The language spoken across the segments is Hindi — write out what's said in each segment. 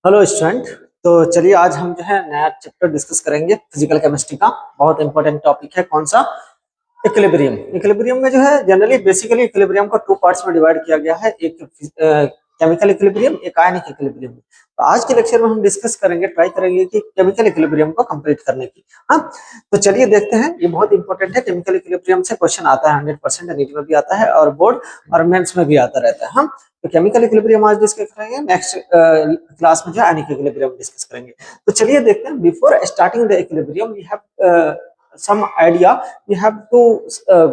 Hello student. तो चलिए आज हम जो है नया चैप्टर डिस्कस करेंगे फिजिकल केमिस्ट्री का। बहुत इंपॉर्टेंट टॉपिक है। कौन सा? इक्विलिब्रियम। इक्विलिब्रियम में जो है जनरली बेसिकली इक्विलिब्रियम को टू पार्ट्स में डिवाइड किया गया है, एक केमिकल इक्विलिब्रियम, एक आयनिक इक्विलिब्रियम। तो आज के लेक्चर में हम डिस्कस करेंगे, ट्राई करेंगे कि केमिकल इक्विलिब्रियम को कंप्लीट करने की। हाँ, तो चलिए देखते हैं। ये बहुत इंपॉर्टेंट है। केमिकल इक्विलिब्रियम से क्वेश्चन आता है 100%, नीट में भी आता है और बोर्ड और मेंस में भी आता रहता है। हम तो केमिकल इक्विलिब्रियम आज डिस्कस करेंगे। नेक्स्ट क्लास में जो है आयनिक इक्विलिब्रियम डिस्कस करेंगे। तो चलिए देखते हैं। Before starting the equilibrium we have some idea, we have to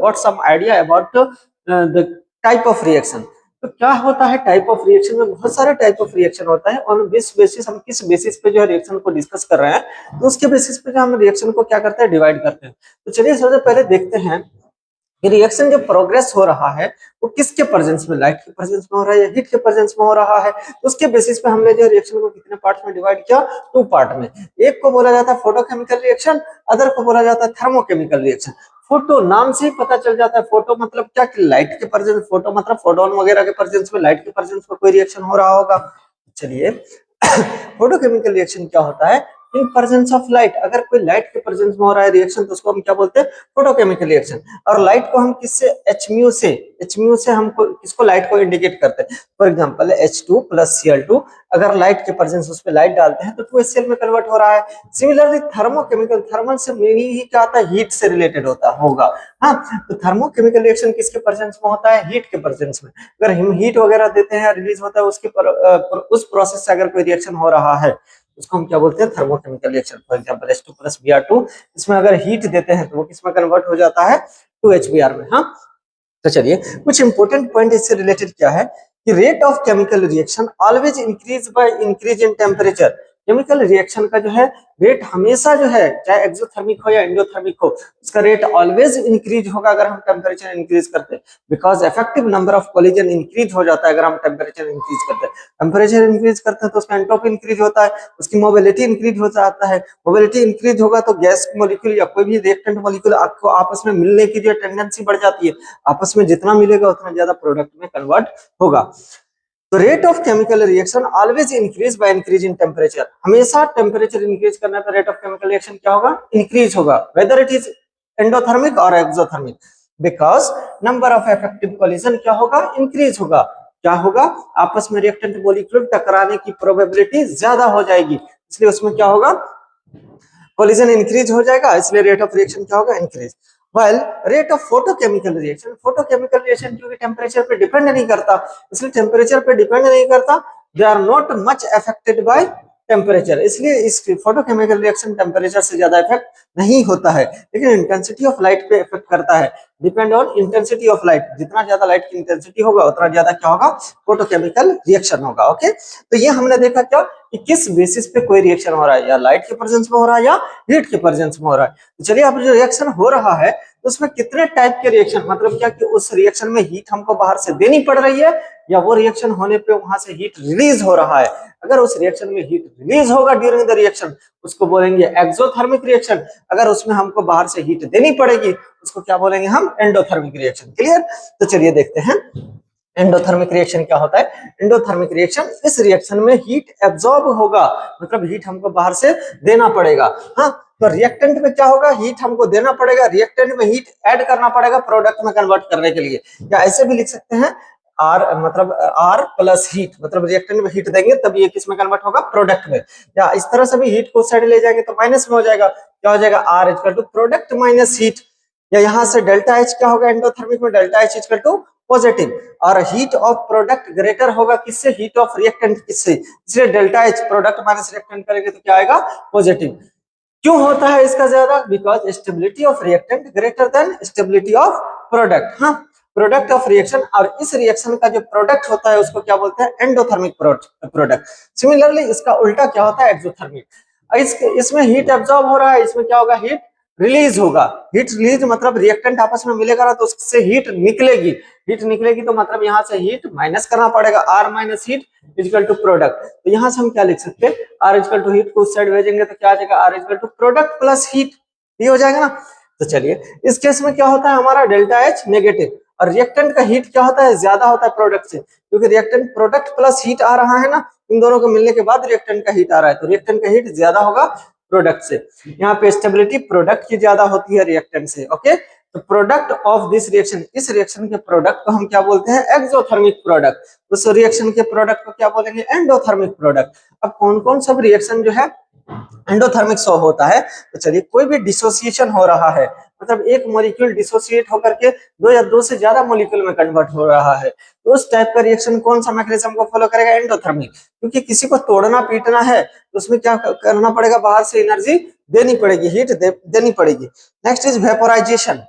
got some idea about the type of reaction। तो क्या होता है टाइप ऑफ रिएक्शन में? बहुत सारे टाइप ऑफ रिएक्शन होता है। ऑन दिस बेसिस हम किस बेसिस पे जो है रिएक्शन को डिस्कस कर रहे हैं, तो उसके बेसिस पे जो हम रिएक्शन को क्या करते हैं, डिवाइड करते हैं। तो चलिए सबसे पहले देखते हैं कि रिएक्शन जो प्रोग्रेस हो रहा है वो किसके प्रेजेंस में, लाइट के प्रेजेंस में हो रहा है या हीट के प्रेजेंस में हो रहा है। तो उसके बेसिस पे हमने जो रिएक्शन को कितने पार्ट्स में डिवाइड किया? टू पार्ट में। एक को बोला जाता है फोटोकेमिकल रिएक्शन, अदर को बोला जाता है थर्मोकेमिकल रिएक्शन। फोटो नाम से ही पता चल जाता है। फोटो मतलब क्या कि लाइट के प्रेजेंस, फोटो मतलब फोटोन वगैरह के प्रेजेंस में, लाइट के प्रेजेंस में कोई रिएक्शन हो रहा होगा। चलिए फोटोकेमिकल रिएक्शन क्या होता है? इन प्रेजेंस ऑफ लाइट, अगर कोई लाइट के प्रेजेंस में हो रहा है रिएक्शन तो उसको हम क्या बोलते हैं? Photochemical reaction. और लाइट को हम किससे? एच म्यू से हमको किसको, लाइट को इंडिकेट करते हैं। For example H2 plus Cl2, अगर लाइट के प्रेजेंस उस पे लाइट डालते हैं तो 2HCl में कन्वर्ट हो रहा है। सिमिलरली थर्मोकेमिकल, थर्मल से मीनिंग ही क्या आता है? हीट से रिलेटेड होगा। हाँ, तो थर्मोकेमिकल रिएक्शन किसके प्रेजेंस में होता है? हीट के प्रेजेंस में। अगर हम हीट वगैरह देते हैं, रिलीज होता है उसके उस प्रोसेस से अगर कोई रिएक्शन हो रहा है उसको हम क्या बोलते हैं? Thermochemical reaction. For example H2 plus Br2, इसमें अगर हीट देते हैं तो वो किसमें कन्वर्ट हो जाता है? 2HBr में। हाँ, तो चलिए कुछ इंपोर्टेंट पॉइंट इससे रिलेटेड क्या है कि rate of chemical reaction always increase by increase in temperature. Chemical reaction का जो है रेट हमेशा जो है, चाहे एक्सोथर्मिक हो या एंडोथर्मिक हो, उसका रेट ऑलवेज इंक्रीज होगा अगर हम टेम्परेचर इंक्रीज करते हैं। Because effective number of collision increase हो जाता है अगर हम टेम्परेचर इंक्रीज करते हैं। टेम्परेचर इंक्रीज करते हैं तो उसका एंट्रोपी इंक्रीज होता है, उसकी मोबिलिटी इंक्रीज हो जाता है। मोबिलिटी इंक्रीज होगा तो गैस मॉलिक्यूल या कोई भी रिएक्टेंट मॉलिक्यूल आपको आपस में मिलने की जो टेंडेंसी बढ़ जाती है। आपस में जितना मिलेगा उतना ज्यादा प्रोडक्ट में कन्वर्ट होगा। तो rate of chemical reaction always increase by increase in temperature. हमेशा टेम्परेचर इंक्रीज करने पर रेट ऑफ केमिकल रिएक्शन क्या होगा? इंक्रीज होगा, वेदर इट इज एंडोथर्मिक और exothermic. Because number of effective collision क्या होगा? इंक्रीज होगा। क्या होगा? आपस में रिएक्टेंट मॉलिक्यूल टकराने की प्रोबेबिलिटी ज्यादा हो जाएगी, इसलिए उसमें क्या होगा? कोलिजन इंक्रीज हो जाएगा, इसलिए रेट ऑफ रिएक्शन क्या होगा? Increase. Well, rate of photochemical reaction, photochemical reaction क्योंकि टेम्परेचर पे डिपेंड नहीं करता, इसलिए टेम्परेचर पे डिपेंड नहीं करता, they are not much affected by temperature, इसलिए इस फोटोकेमिकल रिएक्शन टेम्परेचर से ज्यादा इफेक्ट नहीं होता है। लेकिन इंटेंसिटी ऑफ लाइट पे इफेक्ट करता है। Depend on intensity of light, जितना ज्यादा लाइट की इंटेंसिटी होगा उतना ज्यादा क्या होगा? फोटोकेमिकल रिएक्शन होगा। ओके, तो ये हमने देखा क्या कि किस बेसिस पे कोई रिएक्शन हो रहा है, या लाइट के प्रेजेंस में हो रहा है या हीट के प्रेजेंस में हो रहा है। तो चलिए अब जो रिएक्शन हो रहा है तो उसमें कितने टाइप के रिएक्शन, मतलब क्या कि उस रिएक्शन में हीट हमको बाहर से देनी पड़ रही है या वो रिएक्शन होने पे वहां से हीट रिलीज हो रहा है। अगर उस रिएक्शन में हीट रिलीज होगा ड्यूरिंग द रिएक्शन उसको बोलेंगे एक्सोथर्मिक रिएक्शन। अगर उसमें हमको बाहर से हीट देनी पड़ेगी उसको क्या बोलेंगे हम? Endothermic reaction. क्लियर? तो चलिए देखते हैं एंडोथर्मिक रिएक्शन क्या होता है। एंडोथर्मिक रिएक्शन, इस रिएक्शन में हीट एब्जॉर्ब होगा, मतलब हीट हमको बाहर से देना पड़ेगा। हाँ, तो रिएक्टेंट में क्या होगा? हीट हमको देना पड़ेगा, रिएक्टेंट में हीट ऐड करना पड़ेगा प्रोडक्ट में कन्वर्ट करने के लिए। या ऐसे भी लिख सकते हैं आर, मतलब आर प्लस हीट, मतलब रिएक्टेंट में हीट देंगे तब ये किस में कन्वर्ट होगा? प्रोडक्ट में। या इस तरह से भी हीट को साइड ले जाएंगे तो माइनस में हो जाएगा। क्या हो जाएगा? R equal to product minus heat. या यहाँ से डेल्टा एच क्या होगा? एंडोथर्मिक में delta H equal to positive. और हीट ऑफ प्रोडक्ट ग्रेटर होगा किससे? हीट ऑफ रिएक्टेंट किससे? इसलिए delta H product minus reactant करेंगे तो क्या आएगा? पॉजिटिव। क्यों होता है इसका ज्यादा? Because stability of reactant greater than stability of product. हाँ, प्रोडक्ट ऑफ रिएक्शन, और इस रिएक्शन का जो प्रोडक्ट होता है उसको क्या बोलते हैं? Endothermic product. सिमिलरली इसका उल्टा क्या होता है? एक्सोथर्मिक। इसमें हीट एब्जॉर्ब हो रहा है, इसमें क्या होगा? हीट रिलीज होगा। हीट रिलीज मतलब रिएक्टेंट आपस में मिलेगा ना तो उससे हीट निकलेगी। हीट निकलेगी तो मतलब यहाँ से हीट माइनस करना पड़ेगा, R minus heat equal to product. तो यहाँ से हम क्या लिख सकते हैं? आर इक्वल टू हीट को उस साइड भेजेंगे तो क्या आ जाएगा? R equal to product plus heat, ये हो जाएगा ना। तो चलिए इस केस में क्या होता है हमारा? डेल्टा एच नेगेटिव, और रिएक्टेंट का हीट क्या होता है? ज्यादा होता है प्रोडक्ट से, क्योंकि रिएक्टेंट प्रोडक्ट प्लस हीट आ रहा है ना, इन दोनों को मिलने के बाद रिएक्टेंट का हीट आ रहा है, तो रिएक्टेंट का हीट ज्यादा होगा प्रोडक्ट से। यहाँ पे स्टेबिलिटी प्रोडक्ट की ज्यादा होती है रिएक्टेंट से। ओके, तो प्रोडक्ट ऑफ दिस रिएक्शन, इस रिएक्शन के प्रोडक्ट को हम क्या बोलते हैं? Exothermic product. उस रिएक्शन के प्रोडक्ट को क्या बोलेंगे? Endothermic product. अब कौन कौन सब रिएक्शन जो है एंडोथर्मिक सो होता है? तो चलिए, कोई भी डिसोसिएशन हो रहा है, मतलब एक मॉलिक्यूल डिसोसिएट होकर के दो या दो से ज्यादा मॉलिक्यूल में कन्वर्ट हो रहा है, तो उस टाइप का रिएक्शन कौन सा मैकेनिज्म को फॉलो करेगा? एंडोथर्मिक। क्योंकि किसी को तोड़ना पीटना है तो उसमें क्या करना पड़ेगा? बाहर से एनर्जी देनी पड़ेगी, हीट देनी पड़ेगी। Next is vaporisation.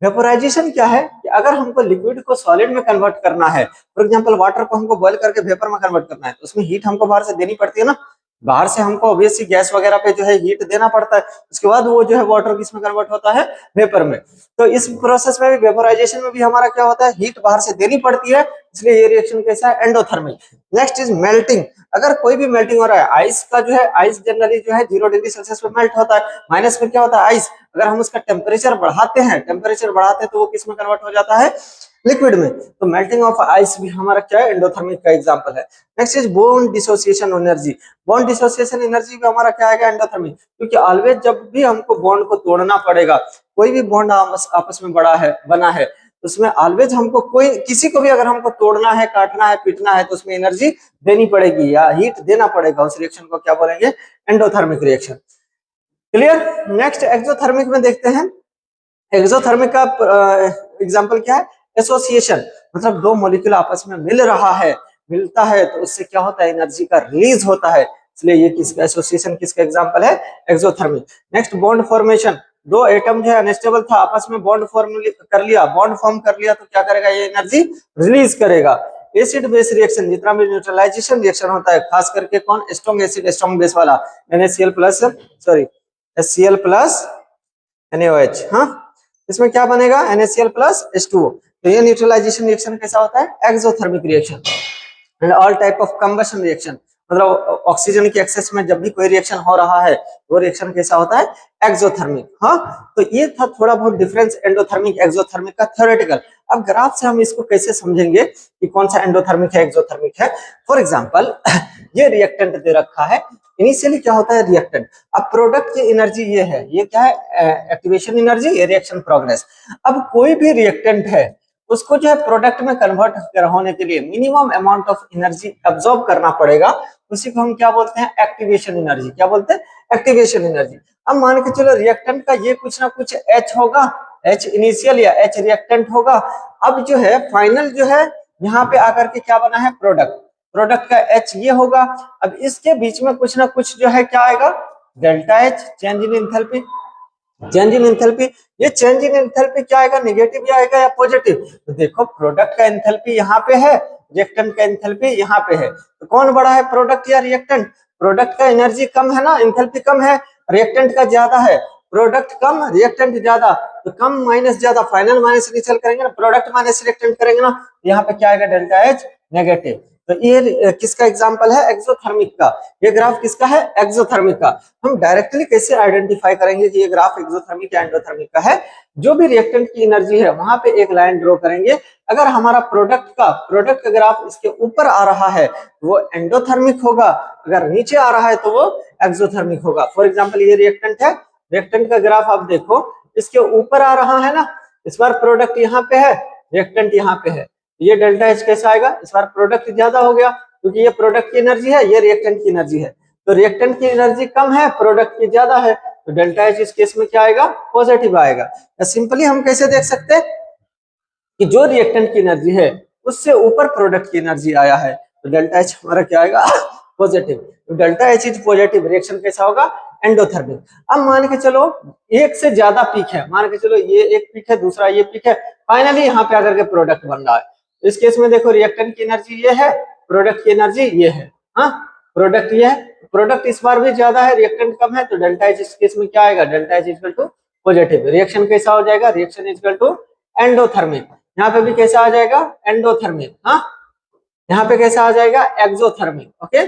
वेपोराइजेशन क्या है कि अगर हमको लिक्विड को सॉलिड में कन्वर्ट करना है, फॉर एग्जांपल वाटर को हमको बॉइल करके वेपर में कन्वर्ट करना है, तो उसमें हीट हमको बाहर से देनी पड़ती है ना। बाहर से हमको ऑब्वियसली गैस वगैरह पे जो है हीट देना पड़ता है, उसके बाद वो जो है वाटर किस में कन्वर्ट होता है? वेपर में। तो इस प्रोसेस में भी, वेपोराइजेशन में भी हमारा क्या होता है? हीट बाहर से देनी पड़ती है, इसलिए ये रिएक्शन कैसा है? एंडोथर्मिक। Next is melting. अगर कोई भी मेल्टिंग हो रहा है, आइस का जो है, आइस जनरली जो है 0 डिग्री सेल्सियस पे मेल्ट होता है, माइनस में क्या होता है? आइस। अगर हम उसका टेम्परेचर बढ़ाते हैं, तो वो किस में कन्वर्ट हो जाता है? लिक्विड में। तो मेल्टिंग ऑफ आइस भी हमारा क्या है? एंडोथर्मिक का एग्जांपल है। Next is bond dissociation energy. Bond dissociation energy भी हमारा क्या आएगा? एंडोथर्मिक। क्योंकि ऑलवेज जब भी हमको बॉन्ड को तोड़ना पड़ेगा, कोई भी बॉन्ड आपस में बना है, उसमें ऑलवेज हमको कोई किसी को भी अगर हमको तोड़ना है, काटना है, पीटना है, तो उसमें एनर्जी देनी पड़ेगी या हीट देना पड़ेगा। उस रिएक्शन को क्या बोलेंगे? Endothermic reaction. Clear? Next exothermic में देखते हैं। एक्सोथर्मिक का एग्जांपल क्या है? एसोसिएशन। मतलब दो मॉलिक्यूल आपस में मिलता है तो उससे क्या होता है? एनर्जी का रिलीज होता है, इसलिए ये किसका एसोसिएशन, किसका एग्जांपल है? एक्सोथर्मिक। Next bond formation. दो एटम जो है अनस्टेबल था, आपस में बॉन्ड फॉर्म कर लिया, तो क्या करेगा? ये एनर्जी रिलीज करेगा। एसिड बेस रिएक्शन, जितना भी न्यूट्रलाइजेशन रिएक्शन होता है, खास करके कौन? स्ट्रॉन्ग एसिड स्ट्रॉन्ग बेस वाला, HCl प्लस NaOH। हाँ, इसमें क्या बनेगा? NaCl plus H2O। तो ये न्यूट्रलाइजेशन रिएक्शन कैसा होता है? Exothermic reaction. And all type of combustion reaction, मतलब ऑक्सीजन की एक्सेस में जब भी कोई रिएक्शन हो रहा है, वो रिएक्शन कैसा होता है? एक्सोथर्मिक। हाँ, तो ये था थोड़ा बहुत डिफरेंस एंडोथर्मिक एक्सोथर्मिक का थ्योरेटिकल। अब ग्राफ से हम इसको कैसे समझेंगे कि कौन सा एंडोथर्मिक है, एक्सोथर्मिक है? फॉर एग्जाम्पल, ये रिएक्टेंट दे रखा है। इनिशियली क्या होता है? रिएक्टेंट। अब प्रोडक्ट की एनर्जी ये है, ये क्या है? एक्टिवेशन एनर्जी, ये रिएक्शन प्रोग्रेस। अब कोई भी रिएक्टेंट है, उसको जो है प्रोडक्ट में कन्वर्ट होने के लिए minimum amount of energy absorb करना पड़ेगा, उसी को हम क्या बोलते हैं? Activation energy. क्या बोलते हैं? Activation energy. अब मान के चलो रिएक्टेंट का ये कुछ ना कुछ H होगा, H इनिशियल या H रिएक्टेंट होगा। अब जो है फाइनल जो है यहाँ पे आकर के क्या बना है? प्रोडक्ट का H ये होगा। अब इसके बीच में कुछ ना कुछ जो है क्या आएगा? Delta H, change in enthalpy. ये चेंज इन एंथैल्पी क्या आएगा? नेगेटिव आएगा या पॉजिटिव? तो देखो, प्रोडक्ट का एंथैल्पी यहाँ पे है, रिएक्टेंट का एंथैल्पी यहाँ पे है, तो कौन बड़ा है? प्रोडक्ट या रिएक्टेंट? प्रोडक्ट का एनर्जी कम है ना, एंथैल्पी कम है, रिएक्टेंट का ज्यादा है। प्रोडक्ट कम, रिएक्टेंट ज्यादा, तो कम माइनस ज्यादा, फाइनल माइनस इनिशियल करेंगे ना, प्रोडक्ट माइनस रिएक्टेंट करेंगे ना, यहाँ पे क्या आएगा? Delta H negative. तो ये किसका एग्जांपल है? एक्सोथर्मिक का। ये ग्राफ किसका है? एक्सोथर्मिक का। हम डायरेक्टली कैसे आइडेंटिफाई करेंगे कि ये ग्राफ एक्सोथर्मिक या एंडोथर्मिक का है? जो भी रिएक्टेंट की एनर्जी है वहां पे एक लाइन ड्रॉ करेंगे। अगर हमारा प्रोडक्ट का ग्राफ इसके ऊपर आ रहा है वो एंडोथर्मिक होगा, अगर नीचे आ रहा है तो वो एक्सोथर्मिक होगा। फॉर एग्जाम्पल, ये रिएक्टेंट है, रिएक्टेंट का ग्राफ आप देखो, इसके ऊपर आ रहा है ना, इस बार प्रोडक्ट यहाँ पे है, रिएक्टेंट यहाँ पे है, ये डेल्टा H कैसा आएगा? इस बार प्रोडक्ट ज्यादा हो गया, क्योंकि ये प्रोडक्ट की एनर्जी है, ये रिएक्टेंट की एनर्जी है। तो रिएक्टेंट की एनर्जी कम है, प्रोडक्ट की ज्यादा है, तो डेल्टा H इस केस में क्या आएगा? पॉजिटिव आएगा। सिंपली हम कैसे देख सकते हैं कि जो रिएक्टेंट की एनर्जी है उससे ऊपर प्रोडक्ट की एनर्जी आया है, तो डेल्टा H हमारा क्या आएगा? पॉजिटिव। तो delta H is positive, reaction कैसा होगा? एंडोथर्मिक। अब मान के चलो एक से ज्यादा पीक है, मान के चलो ये एक पीक है, दूसरा ये पीक है, फाइनली यहाँ पे आकर के प्रोडक्ट बन रहा है। इस केस में देखो, रिएक्टेंट की एनर्जी ये है, प्रोडक्ट की एनर्जी ये है। हाँ, प्रोडक्ट ये है, प्रोडक्ट इस बार भी ज्यादा है, रिएक्टेंट कम है, तो डेल्टा H इस केस में क्या आएगा? Delta H equal to positive. Reaction कैसा हो जाएगा? Reaction equal to endothermic. यहाँ पे भी कैसा आ जाएगा? एंडोथर्मिक। हाँ, यहाँ पे कैसा आ जाएगा? एक्सोथर्मिक। ओके,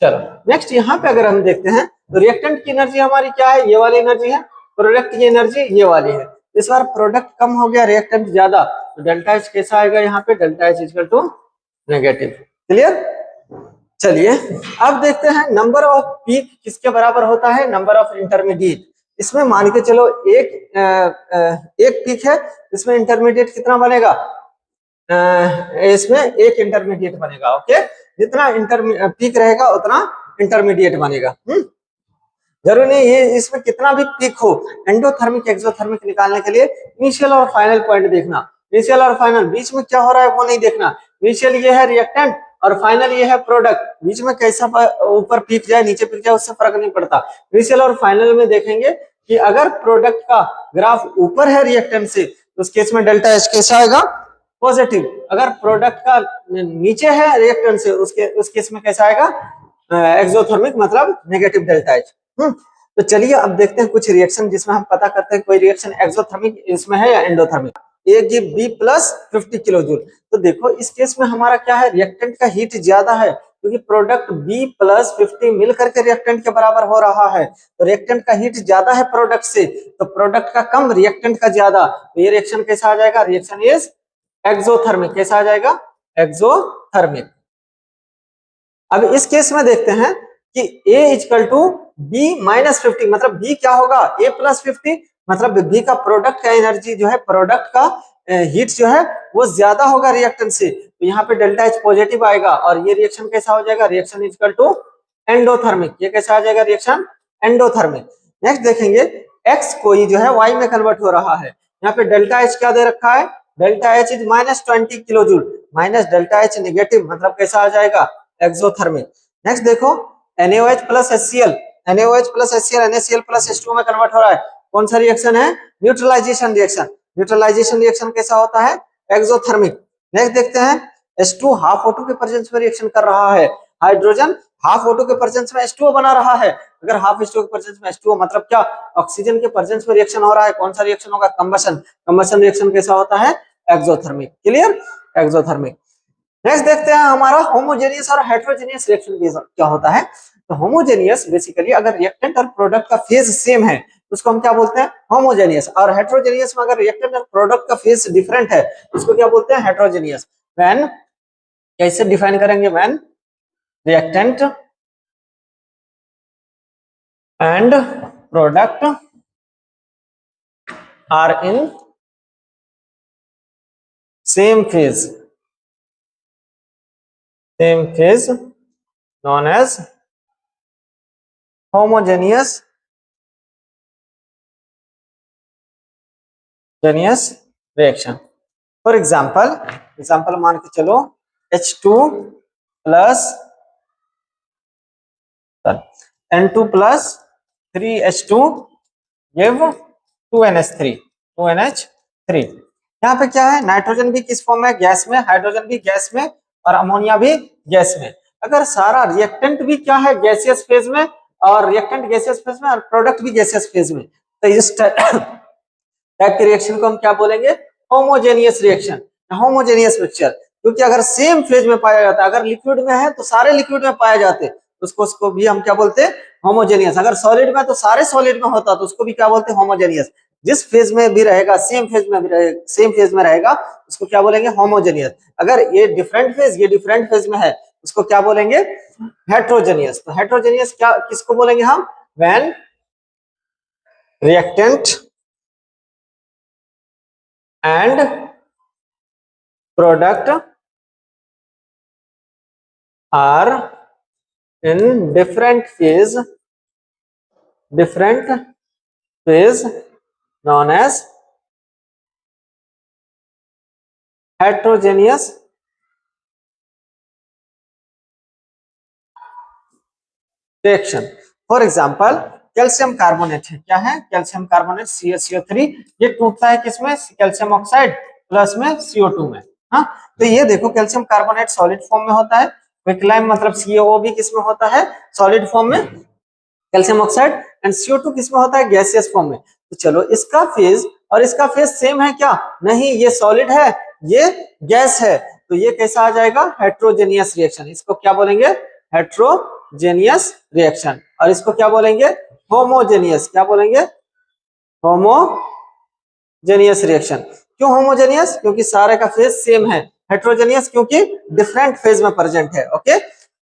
चलो नेक्स्ट यहाँ पे अगर हम देखते हैं तो रिएक्टेंट की एनर्जी हमारी क्या है? ये वाली एनर्जी है। प्रोडक्ट की एनर्जी ये वाली है। इस बार प्रोडक्ट कम हो गया, रिएक्टेंट ज्यादा, तो डेल्टा H कैसा आएगा? यहाँ पे delta H equal to negative. Clear? चलिए अब देखते हैं नंबर ऑफ पीक किसके बराबर होता है, नंबर ऑफ इंटरमीडिएट। इसमें मान के चलो एक पीक है, इसमें इंटरमीडिएट कितना बनेगा, इसमें एक इंटरमीडिएट बनेगा। ओके, जितना पीक रहेगा उतना इंटरमीडिएट बनेगा। जरूरी नहीं ये इसमें कितना भी पीक हो, एंडोथर्मिक एक्सोथर्मिक निकालने के लिए इनिशियल और फाइनल पॉइंट देखना। इनिशियल और फाइनल बीच में क्या हो रहा है वो नहीं देखना। इनिशियल ये है रिएक्टेंट और फाइनल ये है प्रोडक्ट, बीच में कैसा ऊपर पीक जाए नीचे पीक जाए उससे फर्क नहीं पड़ता। इनिशियल और फाइनल में देखेंगे कि अगर प्रोडक्ट का ग्राफ ऊपर है रिएक्टेंट से तो उस केस में डेल्टा एच कैसा आएगा, पॉजिटिव। अगर प्रोडक्ट का नीचे है रिएक्टेंट से उस केस में कैसा आएगा, एक्सोथर्मिक मतलब नेगेटिव डेल्टा एच। तो चलिए अब देखते हैं कुछ रिएक्शन जिसमें हम पता करते हैं कोई रिएक्शन एक्सोथर्मिक इसमें है या endothermic. A give B plus 50 kilo joule. तो देखो इस केस में हमारा क्या है, रिएक्टेंट का हीट ज्यादा है क्योंकि प्रोडक्ट बी प्लस 50 मिलकर के रिएक्टेंट के बराबर हो रहा है। तो रिएक्टेंट का हीट ज्यादा है प्रोडक्ट से, तो प्रोडक्ट का कम रिएक्टेंट का ज्यादा, तो ये रिएक्शन कैसा आ जाएगा, रिएक्शन इज एक्सोथर्मिक। कैसा आ जाएगा, एक्सोथर्मिक। अब इस केस में देखते हैं कि A equal to B minus 50, मतलब B क्या होगा, A प्लस 50, मतलब B का प्रोडक्ट का एनर्जी जो है, प्रोडक्ट का हीट जो है वो ज्यादा होगा रिएक्टेंट से, तो यहाँ पे डेल्टा H पॉजिटिव आएगा और ये रिएक्शन कैसा हो जाएगा, रिएक्शन इक्वल टू एंडोथर्मिक। ये कैसा आ जाएगा, रिएक्शन एंडोथर्मिक। नेक्स्ट देखेंगे X कोई जो है Y में कन्वर्ट हो रहा है, यहाँ पे डेल्टा H क्या दे रखा है, delta H is minus 20 kilo joule, minus delta H negative, मतलब कैसा आ जाएगा, एक्सोथर्मिक। नेक्स्ट देखो NaOH plus HCl, NaOH plus HCl NaCl plus H2O में कन्वर्ट हो रहा है, कौन सा रिएक्शन है, न्यूट्रलाइजेशन रिएक्शन। न्यूट्रलाइजेशन रिएक्शन कैसा होता है, एक्सोथर्मिक। नेक्स्ट देखते हैं H2 हाफ O2 के प्रेजेंस में रिएक्शन कर रहा है, हाइड्रोजन हाफ O2 के प्रेजेंस में H2O बना रहा है। अगर हाफ H2O के प्रेजेंस में H2O मतलब क्या, ऑक्सीजन के प्रेजेंस में रिएक्शन हो रहा है, कौन सा रिएक्शन होगा, कंबशन। कंबशन रिएक्शन कैसा होता है, एक्सोथर्मिक। Clear, exothermic. नेक्स्ट देखते हैं हमारा होमोजेनियस और हेटेरोजेनियस रिएक्शन क्या होता है। तो होमोजेनियस बेसिकली अगर रिएक्टेंट और प्रोडक्ट का फेज सेम है तो उसको हम क्या बोलते हैं, होमोजेनियस। और हेटेरोजेनियस में अगर रिएक्टेंट और प्रोडक्ट का फेज डिफरेंट है तो उसको क्या बोलते हैं, हेटेरोजेनियस। व्हेन, कैसे डिफाइन करेंगे, when reactant and product are in same phase, same phase known as homogeneous reaction. For example मान के चलो H2 plus N2 plus 3H2 give 2NH3। यहाँ पे क्या है, नाइट्रोजन भी किस फॉर्म में, गैस में, हाइड्रोजन भी गैस में और अमोनिया भी गैस में। अगर सारा रिएक्टेंट भी क्या है, गैसियस फेज में, और रिएक्टेंट गैसियस फेज में और प्रोडक्ट भी गैसियस फेज में, तो इस टाइप के रिएक्शन को हम क्या बोलेंगे, होमोजेनियस रिएक्शन, होमोजेनियस मिक्सचर। क्योंकि अगर सेम फेज में पाया जाता है, अगर लिक्विड में है तो सारे लिक्विड में पाए जाते, उसको भी हम क्या बोलते हैं, होमोजेनियस। अगर सॉलिड में तो सारे सॉलिड में होता तो उसको भी क्या बोलते हैं, होमोजेनियस। जिस फेज में भी रहेगा, सेम फेज में रहेगा, उसको क्या बोलेंगे, होमोजेनियस। अगर ये डिफरेंट फेज में है उसको क्या बोलेंगे, हेट्रोजेनियस। तो हेट्रोजेनियस क्या किसको बोलेंगे हम, when reactant and product are in different phase known as heterogeneous reaction. For example calcium carbonate है, क्या है, कैल्शियम कार्बोनेट CaCO3, ये टूटता है किसमें, कैल्शियम ऑक्साइड प्लस में CO2 में। हाँ, तो ये देखो कैल्शियम कार्बोनेट सॉलिड फॉर्म में होता है, क्विकलाइम मतलब CaO भी किसमें होता है, सॉलिड फॉर्म में, कैल्शियम ऑक्साइड, एंड CO2 किसमें होता है, गैसियस फॉर्म में। तो चलो इसका फेज और इसका फेज सेम है क्या, नहीं, ये सॉलिड है ये गैस है, तो ये कैसा आ जाएगा, हेट्रोजेनियस रिएक्शन। इसको क्या बोलेंगे, हेट्रोजेनियस रिएक्शन। और इसको क्या बोलेंगे, होमोजेनियस। क्या बोलेंगे, होमोजेनियस रिएक्शन। क्यों होमोजेनियस, क्योंकि सारे का फेज सेम है। हेट्रोजेनियस क्योंकि डिफरेंट फेज में प्रेजेंट है। ओके,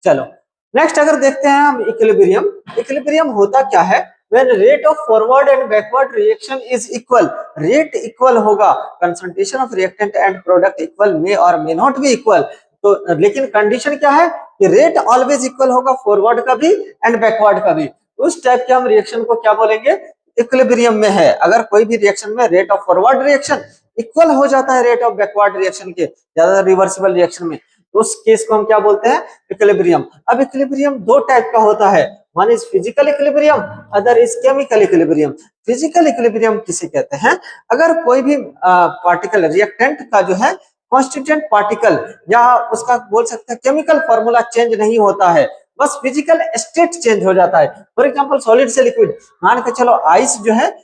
चलो नेक्स्ट अगर देखते हैं हम इक्विलिब्रियम। इक्विलिब्रियम होता क्या है? When rate of forward and backward reaction is equal, rate equal होगा, concentration of reactant and product equal may or may not be equal। तो लेकिन कंडीशन क्या है कि रेट ऑलवेज इक्वल होगा, फॉरवर्ड का भी एंड बैकवर्ड का भी। उस टाइप के हम रिएक्शन को क्या बोलेंगे? इक्विलिब्रियम में है। अगर कोई भी रिएक्शन में rate of forward reaction equal हो जाता है रेट ऑफ बैकवर्ड रिएक्शन के, ज्यादा रिवर्सिबल रिएक्शन में, तो उस केस को हम क्या बोलते हैं? इक्विलिब्रियम। अब इक्विलिब्रियम दो टाइप का होता है, one is physical equilibrium, other is chemical equilibrium. Physical equilibrium किसे कहते हैं? अगर कोई भी पार्टिकल रिएक्टेंट का जो है कॉन्स्टिट्यूएंट पार्टिकल या उसका बोल सकते हैं केमिकल फॉर्मूला चेंज नहीं होता है, बस फिजिकल स्टेट चेंज हो जाता है। फॉर एग्जांपल सॉलिड से लिक्विड, मान के चलो आइस जो है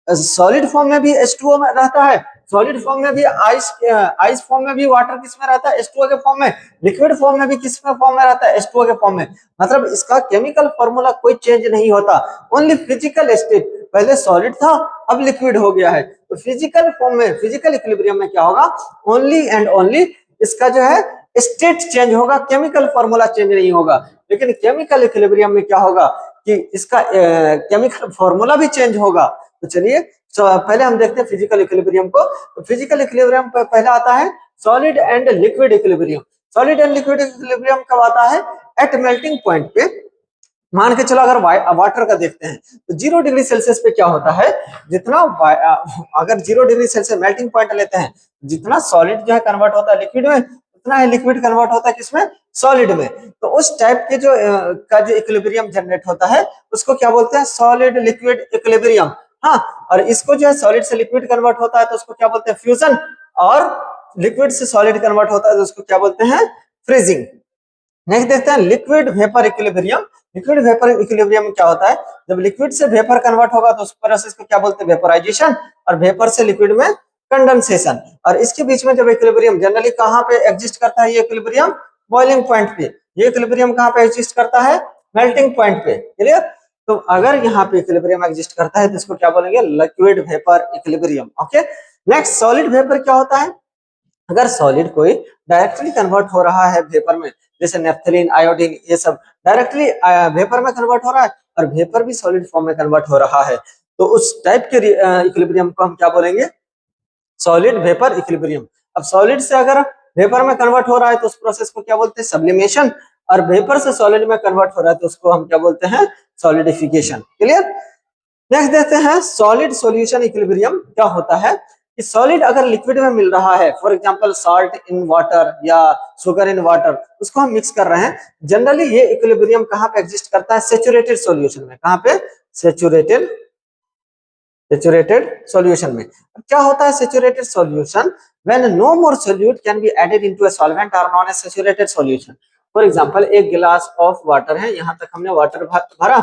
सॉलिड फॉर्म में भी H2O में रहता है, सॉलिड फॉर्म में भी आइस फॉर्म में भी वाटर किस में रहता है? H2O के फॉर्म में। लिक्विड फॉर्म में भी किस में फॉर्म में रहता है? H2O के फॉर्म में। मतलब इसका केमिकल फॉर्मूला कोई चेंज नहीं होता, ओनली फिजिकल स्टेट, पहले सॉलिड था अब लिक्विड हो गया है। तो फिजिकल फॉर्म में, फिजिकल इक्विलिब्रियम में क्या होगा? ओनली एंड ओनली इसका जो है स्टेट चेंज होगा, केमिकल फॉर्मूला चेंज नहीं होगा। लेकिन केमिकल इक्विलिब्रियम में क्या होगा कि इसका केमिकल फॉर्मूला भी चेंज होगा। तो चलिए पहले हम देखते हैं फिजिकल इक्विलिब्रियम को। तो फिजिकल इक्विलिब्रियम पहला आता है solid and liquid equilibrium. Solid and liquid equilibrium कब आता है? एट मेल्टिंग पॉइंट पे। मान के चलो अगर वाटर का देखते हैं तो 0 डिग्री सेल्सियस पे क्या होता है, जितना अगर 0 डिग्री सेल्सियस मेल्टिंग पॉइंट लेते हैं, जितना सॉलिड जो है कन्वर्ट होता है लिक्विड में, उतना ही लिक्विड कन्वर्ट होता है किसमें? सॉलिड में। तो उस टाइप के जो का जो इक्विलिब्रियम जनरेट होता है उसको क्या बोलते हैं? Solid liquid equilibrium. हाँ, और इसको जो है सॉलिड से लिक्विड कन्वर्ट होता है तो उसको क्या बोलते हैं? फ्यूजन। और लिक्विड से सॉलिड कन्वर्ट होता है तो उसको क्या बोलते हैं? फ्रीजिंग। नेक्स्ट देखते हैं liquid vapour equilibrium. Liquid vapour equilibrium में क्या होता है? जब लिक्विड से वेपर कन्वर्ट होगा तो उस प्रोसेस को क्या बोलते हैं? वेपराइजेशन। और वेपर से लिक्विड में कंडेंसेशन। और इसके बीच में जब इक्विलिब्रियम जनरली कहां पे एग्जिस्ट करता है? ये इक्विलिब्रियम बॉइलिंग पॉइंट पे। ये इक्विलिब्रियम कहां पे एग्जिस्ट करता है? मेल्टिंग पॉइंट पे। क्लियर? तो अगर यहाँ पे इक्विलिब्रियम एग्जिस्ट करता है तो इसको क्या बोलेंगे? Liquid vapour equilibrium. Okay, next solid vapour क्या होता है? अगर सॉलिड कोई डायरेक्टली कन्वर्ट हो रहा है वेपर में, जैसे नेफ्थलीन, आयोडीन, ये सब डायरेक्टली वेपर में कन्वर्ट हो रहा है और वेपर भी सॉलिड फॉर्म में कन्वर्ट हो रहा है, तो उस टाइप के इक्विलिब्रियम को हम क्या बोलेंगे? Solid vapour equilibrium. अब सॉलिड से अगर वेपर में कन्वर्ट हो रहा है तो उस प्रोसेस को क्या बोलते हैं? सब्लिमेशन। और वेपर से सॉलिड में कन्वर्ट हो रहा है तो उसको हम क्या बोलते हैं? सॉलिडिफिकेशन। क्लियर? नेक्स्ट देखते हैं सॉलिड सॉल्यूशन इक्विलिब्रियम क्या होता है कि सॉलिड अगर लिक्विड में मिल रहा है, for example salt in water या शुगर इन वाटर, उसको हम मिक्स कर रहे हैं, जनरली ये इक्विलिब्रियम कहां पे एग्जिस्ट करता है? सैचुरेटेड सॉल्यूशन में। कहां पे? सैचुरेटेड सॉल्यूशन में। अब क्या होता है saturated solution? When no more solute can be added into a solvent are known as saturated solution. For example एक गिलास ऑफ वाटर है, यहां तक हमने वाटर भरा,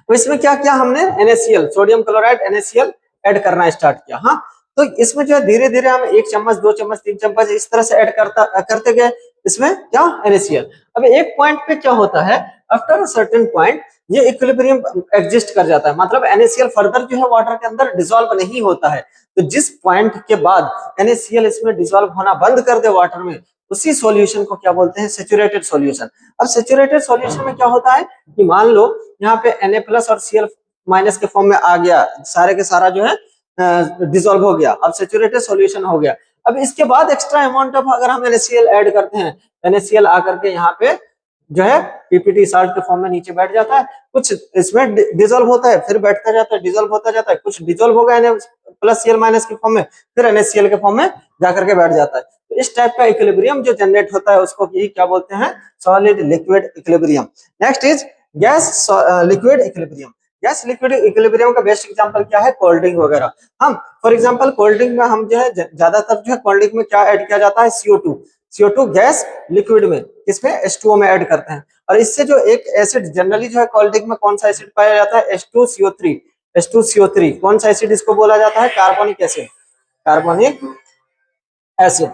तो इसमें क्या किया हमने? NaCl, sodium chloride NaCl add करना स्टार्ट किया। हाँ, तो इसमें जो है धीरे धीरे हम 1 चम्मच 2 चम्मच 3 चम्मच इस तरह से ऐड करते गए इसमें क्या? NaCl। अब एक पॉइंट पे क्या होता है, आफ्टर अ सर्टेन पॉइंट ये इक्विलिब्रियम एग्जिस्ट कर जाता है, मतलब NaCl फर्दर जो है वाटर के अंदर डिसॉल्व नहीं होता है। तो जिस पॉइंट के बाद NaCl इसमें डिसॉल्व होना बंद कर दे वाटर में, उसी सॉल्यूशन को क्या बोलते हैं? Saturated solution. अब सैचुरेटेड सॉल्यूशन में क्या होता है कि मान लो यहाँ पे Na+ और Cl- के फॉर्म में आ गया, सारे के सारा जो है डिसॉल्व हो गया, अब सैचुरेटेड सॉल्यूशन हो गया। अब इसके बाद एक्स्ट्रा अमाउंट ऑफ अगर हम NaCl ऐड करते हैं, NaCl आकर के यहाँ पे जो है पीपीटी साल्ट के फॉर्म में नीचे बैठ जाता है, कुछ इसमें डिसॉल्व होता है, फिर बैठता जाता है, डिसॉल्व होता जाता है, कुछ डिसॉल्व होगा Na+Cl- के फॉर्म में, फिर NaCl के फॉर्म में जाकर के बैठ जाता है। तो इस टाइप का इक्विलिब्रियम जो जनरेट होता है उसको क्या बोलते हैं? Solid liquid equilibrium. Next is gas liquid equilibrium. Gas liquid equilibrium का बेस्ट एग्जांपल क्या है? कोल्ड ड्रिंक वगैरह। हम फॉर एग्जांपल कोल्ड ड्रिंक में हम जो है ज्यादातर जो है कोल्ड ड्रिंक में क्या ऐड किया जाता है? CO2। CO2 गैस लिक्विड में किसमें? H2O में ऐड करते हैं। और इससे जो एक एसिड जनरली जो है कोल्ड ड्रिंक में कौन सा एसिड पाया जाता है? H2CO3। H2CO3 कौन सा एसिड इसको बोला जाता है? Carbonic acid. Carbonic acid.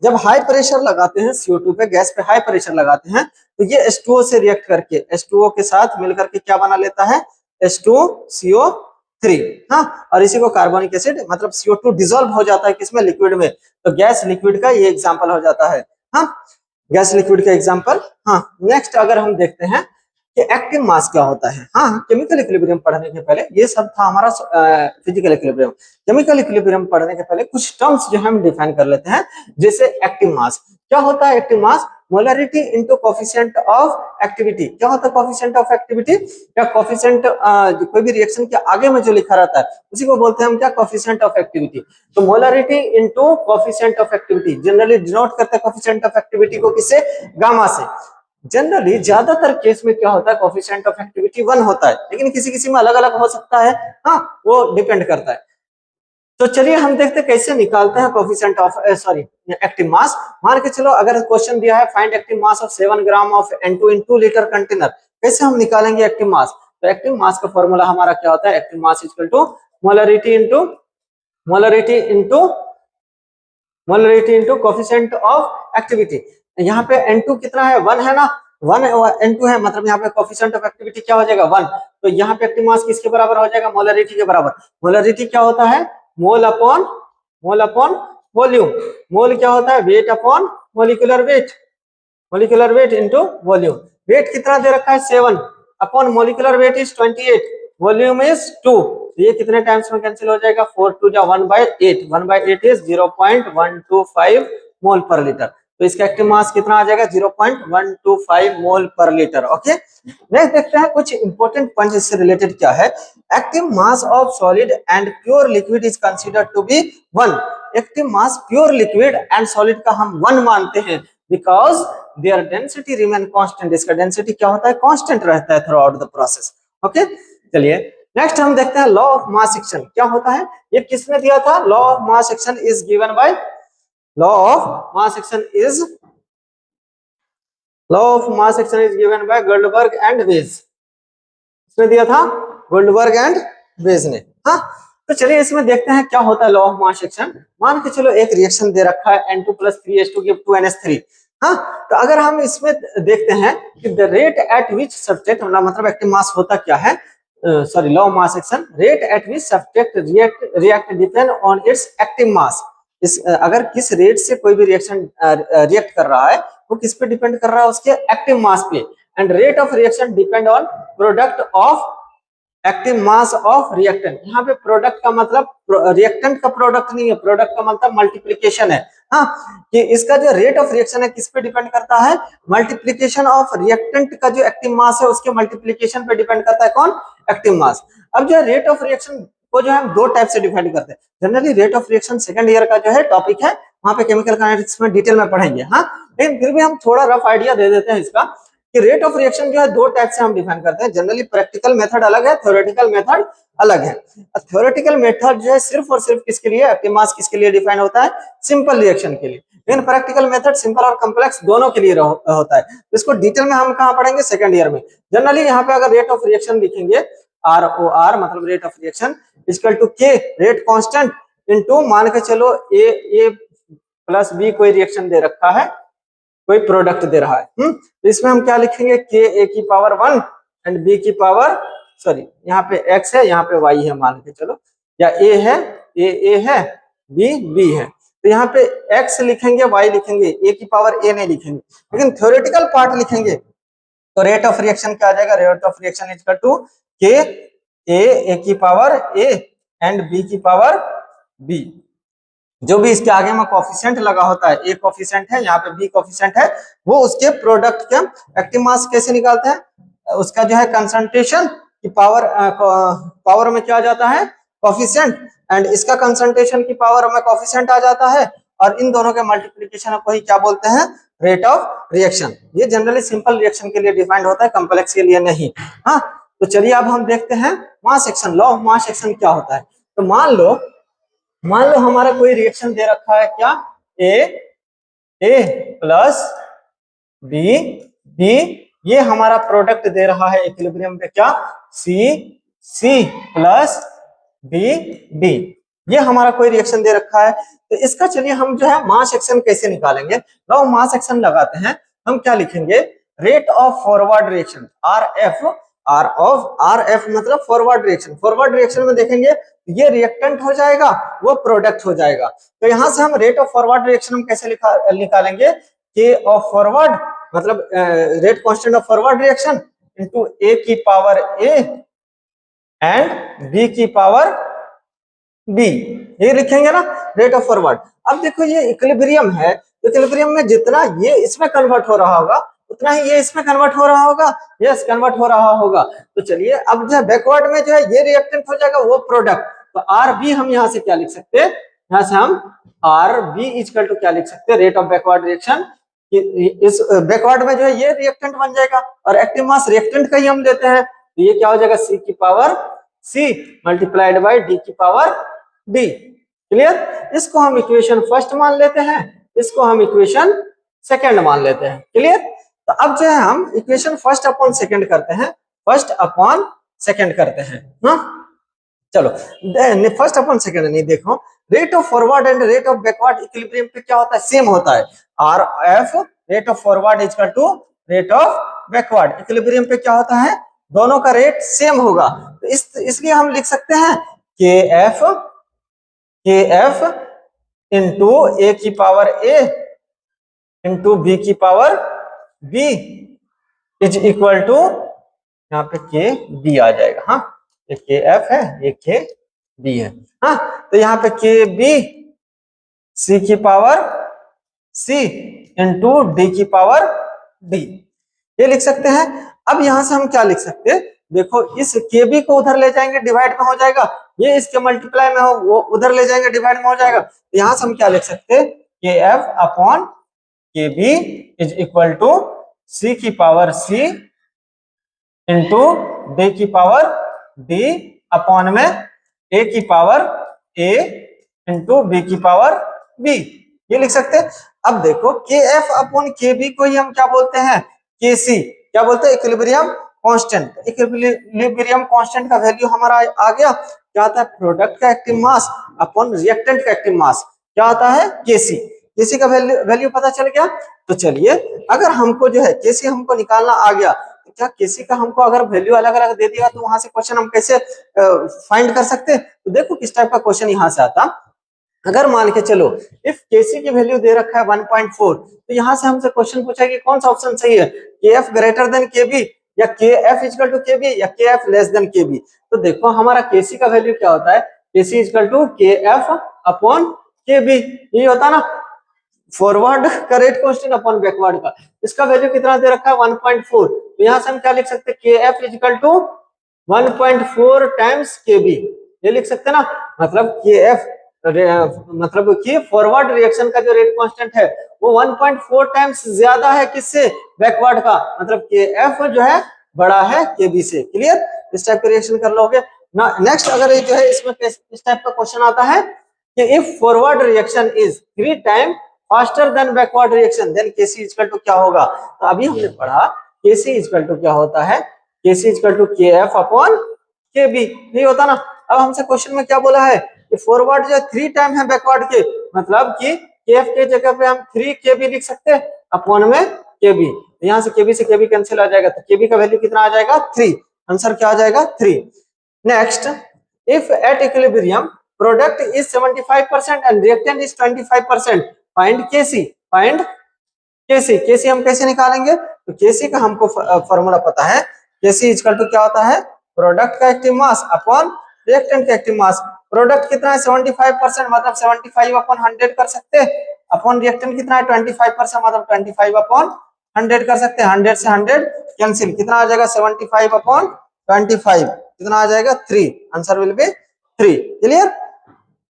जब हाई प्रेशर लगाते हैं CO2 पे, गैस पे हाई प्रेशर लगाते हैं तो ये H2O से रिएक्ट करके H2O के साथ मिलकर के क्या बना लेता है? H2CO3। हाँ, और इसी को कार्बोनिक एसिड, मतलब CO2 डिसॉल्व हो जाता है किसमें? लिक्विड में। तो गैस लिक्विड का ये एग्जांपल हो जाता है। हाँ, गैस लिक्विड का एग्जांपल। हाँ, नेक्स्ट अगर हम देखते हैं कि एक्टिव मास क्या होता है। हाँ, केमिकल इक्विलिब्रियम पढ़ने के पहले ये सब था हमारा फिजिकल इक्विलिब्रियम। केमिकल इक्विलिब्रियम पढ़ने के पहले कुछ टर्म्स जो हम डिफाइन कर लेते हैं, जैसे एक्टिव मास। क्या होता है active mass? Molarity into coefficient of activity. क्या होता है कोफिशिएंट ऑफ एक्टिविटी? या कोफिशिएंट कोई भी रिएक्शन के आगे में जो लिखा रहता है उसी को बोलते हैं हम क्या? Coefficient of activity. तो molarity into coefficient of activity generally denote करते हैं कोफिशिएंट ऑफ एक्टिविटी को किससे? गामा से। जनरली ज्यादातर केस में क्या होता है? कोफिशिएंट ऑफ एक्टिविटी 1 होता है, लेकिन किसी किसी में अलग अलग हो सकता है। हाँ, वो डिपेंड करता है। तो चलिए हम देखते हैं कैसे निकालते हैं कोफिशिएंट ऑफ एक्टिव मास। मान के चलो अगर क्वेश्चन दिया है find active mass of 7 gram of N2 in 2 litre container, कैसे हम निकालेंगे एक्टिव मास? तो एक्टिव मास का फॉर्मूला हमारा क्या होता है? Active mass equal to molarity into molarity into molarity into coefficient of activity. यहाँ पे N2 कितना है? 1 है ना, 1 N2 है, मतलब यहाँ पे कोफिशिएंट ऑफ एक्टिविटी क्या हो जाएगा? 1। तो यहाँ पे एक्टिव मास किसके बराबर हो जाएगा? मोलरिटी के बराबर। मोलरिटी क्या होता है? Mole upon volume. मोल क्या होता है? Weight upon molecular weight. Molecular weight into volume. Weight कितना दे रखा है? 7 upon molecular weight is 28, volume is 2। ये कितने टाइम्स में कैंसिल हो जाएगा? 4 2 जा 1/8, 1/8 इज 0.125 मोल पर लीटर। तो इसका एक्टिव मास कितना आ जाएगा? 0.125 मोल पर लीटर। ओके, नेक्स्ट देखते हैं कुछ इंपॉर्टेंट पॉइंट इससे रिलेटेड क्या है। Active mass of solid and pure liquid is considered to be 1। Active mass pure liquid and solid का हम 1 मानते हैं because their density remain constant. इसका डेंसिटी क्या होता है? कांस्टेंट रहता है throughout the process. Okay, चलिए नेक्स्ट हम देखते हैं लॉ ऑफ मास एक्शन क्या होता है। ये किसने दिया था? Law of mass action is given by law of mass action is given by Guldberg and Waage. इसने दिया था गोल्डबर्ग एंड वेज ने। हाँ, तो चलिए इसमें देखते हैं क्या होता है लॉ ऑफ मास एक्शन। मान के चलो एक रिएक्शन दे रखा है N2 + 3H2 गिव 2NH3। हाँ, तो अगर हम इसमें देखते हैं कि the rate at which substrate, मतलब एक्टिव मास होता क्या है, sorry law of mass action, rate at which substrate react depend on it's active mass. इस अगर किस रेट से कोई भी रिएक्शन रिएक्ट कर रहा है वो किस पे डिपेंड कर रहा है? उसके एक्टिव मास पे। And rate of reaction depend on product of active mass of reactant. यहाँ पे प्रोडक्ट का मतलब रिएक्टेंट का प्रोडक्ट नहीं है, प्रोडक्ट का मतलब मल्टीप्लिकेशन है। हाँ, कि इसका जो रेट ऑफ रिएक्शन है किस पे डिपेंड करता है? मल्टीप्लिकेशन ऑफ रिएक्टेंट का जो एक्टिव मास है उसके मल्टीप्लिकेशन पे डिपेंड करता है। कौन? Active mass. अब जो रेट ऑफ रिएक्शन को जो हम 2 टाइप से डिफाइन करते हैं। Generally rate of reaction second year का जो है टॉपिक है, वहां पे केमिकल काइनेटिक्स में डिटेल में पढ़ेंगे। हाँ, लेकिन फिर भी हम थोड़ा रफ आइडिया दे देते हैं इसका कि रेट ऑफ रिएक्शन जो है 2 टाइप से हम डिफाइन करते हैं। जनरली प्रैक्टिकल मेथड अलग है, थ्योरेटिकल मेथड अलग है। थ्योरेटिकल मेथड जो है सिर्फ और सिर्फ किसके लिए? एक्टिव मास किसके लिए डिफाइन होता है? सिंपल रिएक्शन के लिए। लेकिन प्रैक्टिकल मेथड सिंपल और कॉम्प्लेक्स दोनों के लिए होता है। तो इसको डिटेल में हम कहाँ पढ़ेंगे? सेकंड ईयर में। जनरली यहाँ पे अगर रेट ऑफ रिएक्शन लिखेंगे ROR, मतलब rate of reaction equal to K rate constant into, मान के चलो A प्लस B कोई रिएक्शन दे रखा है, कोई प्रोडक्ट दे रहा है। तो इसमें हम क्या लिखेंगे? KA⁴ एंड B की पावर, सॉरी यहाँ पे X है, यहाँ पे Y है मान के चलो, या A है, A है, B है। तो यहाँ पे X लिखेंगे, Y लिखेंगे, A⁴ नहीं लिखेंगे। लेकिन थ्योरेटिकल पार्ट लिखेंगे तो रेट ऑफ रिएक्शन क्या आ जाएगा? Rate of reaction equal to A⁴ and B⁴ जो भी इसके आगे में कोफिशिएंट लगा होता है, A कोफिशिएंट है, यहाँ पे B कोफिशिएंट है, वो उसके प्रोडक्ट के एक्टिव मास कैसे निकालते हैं? उसका जो है कंसंट्रेशन की पावर में क्या आ जाता है? कोफिशिएंट, एंड इसका कंसंट्रेशन की पावर में कोफिशिएंट आ जाता है, और इन दोनों के मल्टीप्लिकेशन को ही क्या बोलते हैं? Rate of reaction. ये जनरली सिंपल रिएक्शन के लिए डिफाइंड होता है, कॉम्प्लेक्स के लिए नहीं। हाँ, तो चलिए अब हम देखते हैं mass action. Law of mass action क्या होता है? तो मान लो हमारा कोई रिएक्शन दे रखा है क्या? A प्लस B ये हमारा प्रोडक्ट दे रहा है इक्विलिब्रियम पे क्या? C प्लस B ये हमारा कोई रिएक्शन दे रखा है। तो इसका चलिए हम जो है मास एक्शन कैसे निकालेंगे? लॉ ऑफ मास एक्शन लगाते हैं, हम क्या लिखेंगे? Rate of forward reaction RF मतलब फॉरवर्ड रिएक्शन। फॉरवर्ड रिएक्शन में देखेंगे ये रिएक्टेंट हो जाएगा, वो प्रोडक्ट हो जाएगा। तो यहां से हम रेट ऑफ फॉरवर्ड रिएक्शन हम कैसे निकालेंगे? के ऑफ फॉरवर्ड मतलब rate constant of forward reaction into A की पावर ए एंड बी की पावर बी, ये लिखेंगे ना रेट ऑफ फॉरवर्ड। अब देखो ये इक्विलिब्रियम है, इक्विलिब्रियम में जितना ये इसमें कन्वर्ट हो रहा होगा उतना ही ये इसमें कन्वर्ट हो रहा होगा, यस कन्वर्ट हो रहा होगा। तो चलिए अब जो है बैकवर्ड में जो है ये रिएक्टेंट हो जाएगा वो प्रोडक्ट, तो आर बी हम यहाँ से क्या लिख सकते हैं, यहाँ से हम आर बी इक्वल टू क्या लिख सकते हैं, रेट ऑफ बैकवर्ड रिएक्शन। इस बैकवर्ड में जो है ये रिएक्टेंट बन जाएगा और एक्टिव मास रिएक्टेंट का ही हम लेते हैं, तो ये क्या हो जाएगा सी की power C multiplied by D की पावर डी। क्लियर, इसको हम इक्वेशन फर्स्ट मान लेते हैं, इसको हम इक्वेशन सेकंड मान लेते हैं। क्लियर, तो अब जो है हम इक्वेशन फर्स्ट अपॉन सेकंड करते हैं, फर्स्ट अपॉन सेकंड करते हैं ना। चलो फर्स्ट अपॉन सेकंड नहीं, देखो rate of forward and rate of backward equilibrium पे क्या होता है, सेम होता है। R F rate of forward is equal to rate of backward, equilibrium पे क्या होता है, दोनों का रेट सेम होगा। तो इसलिए हम लिख सकते हैं के एफ इंटू ए की पावर ए इंटू बी की power B is equal to, यहाँ पे के बी आ जाएगा, हाँ ये के एफ है ये के बी है, हाँ तो यहाँ पे के बी सी की पावर सी इंटू डी की पावर डी, ये लिख सकते हैं। अब यहां से हम क्या लिख सकते हैं, देखो इस के बी को उधर ले जाएंगे डिवाइड में हो जाएगा, ये इसके मल्टीप्लाई में हो वो उधर ले जाएंगे डिवाइड में हो जाएगा, तो यहां से हम क्या लिख सकते हैं, के एफ अपॉन के बी इज इक्वल टू सी की पावर सी इंटू डी की पावर डी अपॉन में ए की पावर ए इंटू बी की पावर बी, ये लिख सकते हैं। अब देखो के एफ अपॉन के बी को ही हम क्या बोलते हैं, के सी, क्या बोलते हैं, इक्विलिब्रियम कांस्टेंट। इक्विलिब्रियम कांस्टेंट का वैल्यू हमारा आ गया, क्या आता है, प्रोडक्ट का एक्टिव मास अपॉन रिएक्टेंट का एक्टिव मास, क्या आता है, केसी। केसी का वैल्यू पता चल गया। तो चलिए अगर हमको जो है केसी हमको निकालना आ गया, तो क्या केसी का हमको अगर वैल्यू अलग अलग दे दिया तो वहां से क्वेश्चन हम कैसे फाइंड कर सकते हैं। तो देखो किस टाइप का क्वेश्चन यहाँ से आता, अगर मान के चलो इफ केसी की वैल्यू दे रखा है 1.4, तो यहाँ से हमसे क्वेश्चन पूछा है कि कौन सा ऑप्शन सही है, के एफ ग्रेटर देन के बी या के एफ इक्वल टू के बी या के एफ लेस देन के बी। तो देखो हमारा केसी का वैल्यू क्या होता है, केसी इक्वल टू के एफ अपॉन के बी, ये होता है ना फॉरवर्ड का रेट कांस्टेंट अपॉन बैकवर्ड का, इसका वैल्यू कितना दे रखा है 1.4, तो यहाँ से हम क्या लिख सकते हैं, के एफ इक्वल टू 1.4 टाइम्स के बी, ये लिख सकते हैं ना। मतलब के एफ मतलब कि फॉरवर्ड रिएक्शन का जो रेट कांस्टेंट है वो 1.4 टाइम्स ज्यादा है किससे, बैकवर्ड का, मतलब के एफ जो है बड़ा है के बी से। क्लियर, इस टाइप का रिएक्शन कर लोगे ना। नेक्स्ट अगर ये जो है इसमें इस टाइप का क्वेश्चन आता है कि if forward reaction is 3 time faster than backward reaction then KC equal to क्या होगा। तो अभी हमने पढ़ा केसी इक्वल टू क्या होता है, केसी इक्वल टू के एफ अपॉन के बी, नहीं होता ना। अब हमसे क्वेश्चन में क्या बोला है कि फॉरवर्ड जो 3 टाइम है बैकवर्ड के, मतलब कि केएफ के जगह पे हम 3 केबी लिख सकते हैं अपॉन में केबी, यहाँ से केबी से केबी कैंसिल आ जाएगा, तो केबी का वैल्यू कितना आ जाएगा 3, आंसर क्या आ जाएगा 3। Next, if at equilibrium product is 75% and reactant is 25%, find KC, find KC. KC हम कैसे निकालेंगे, तो केसी का हमको फॉर्मूला पता है, केसी इक्वल टू क्या होता है, प्रोडक्ट का एक्टिव मास अपॉन रिएक्टेंट का एक्टिव मास। प्रोडक्ट कितना है 75%, मतलब 75 अपॉन 100 कर सकते हैं, अपॉन रिएक्टेंट कितना है 25%, मतलब 25 अपॉन 100 कर सकते हैं। 100 से 100 कैंसिल, कितना आ जाएगा 75 अपॉन 25, कितना आ जाएगा 3, answer will be 3। Clear,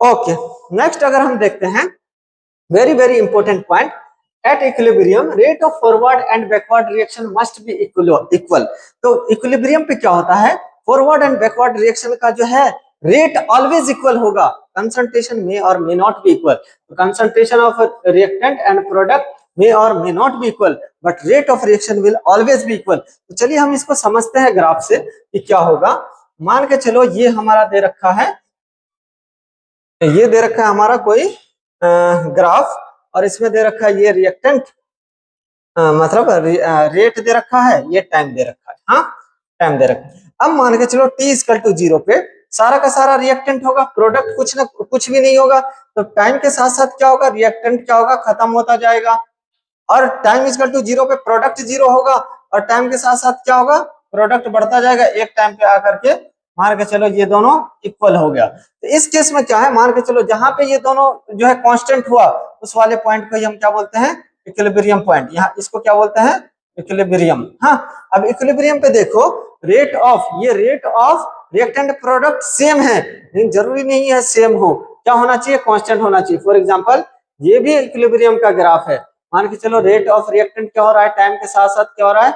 okay. Next अगर हम देखते हैं very very important point, at equilibrium rate of forward and backward reaction must be equal. तो इक्विलिब्रियम पे क्या होता है, फॉरवर्ड एंड बैकवर्ड रिएक्शन का जो है रेट ऑलवेज इक्वल होगा, कंसंट्रेशन में और may not be equal. Concentration of reactant and product may और may not be equal but rate of reaction will always be equal. तो चलिए हम इसको समझते हैं ग्राफ से कि क्या होगा। मान के चलो ये हमारा दे रखा है, ये दे रखा है हमारा कोई ग्राफ, और इसमें दे रखा है ये रिएक्टेंट, मतलब रेट दे रखा है, ये टाइम दे रखा है, हाँ टाइम दे रखा है। अब मान के चलो t इक्वल टू 0 पे सारा का सारा रिएक्टेंट होगा, प्रोडक्ट कुछ भी नहीं होगा, तो टाइम के साथ साथ क्या होगा, रिएक्टेंट क्या होगा, खत्म होता जाएगा। और टाइम इक्वल टू जीरो पे प्रोडक्ट जीरो होगा, और टाइम के साथ साथ क्या होगा, प्रोडक्ट बढ़ता जाएगा, एक टाइम पे आकर के मान के चलो ये दोनों इक्वल हो गया। तो इस केस में क्या है, मान के चलो जहां पे ये दोनों जो है कांस्टेंट हुआ, उस वाले पॉइंट को हम क्या बोलते हैं, इक्विलिब्रियम पॉइंट। यहाँ इसको क्या बोलते हैं, इक्विलिब्रियम। हाँ, अब इक्विलिब्रियम पे देखो, rate of reactant product same है, लेकिन जरूरी नहीं है सेम हो, क्या होना चाहिए, कांस्टेंट होना चाहिए। फॉर एग्जांपल ये भी इक्विलिब्रियम का ग्राफ है, मान के चलो रेट ऑफ रिएक्टेंट क्या हो रहा है, टाइम के साथ साथ क्या हो रहा है,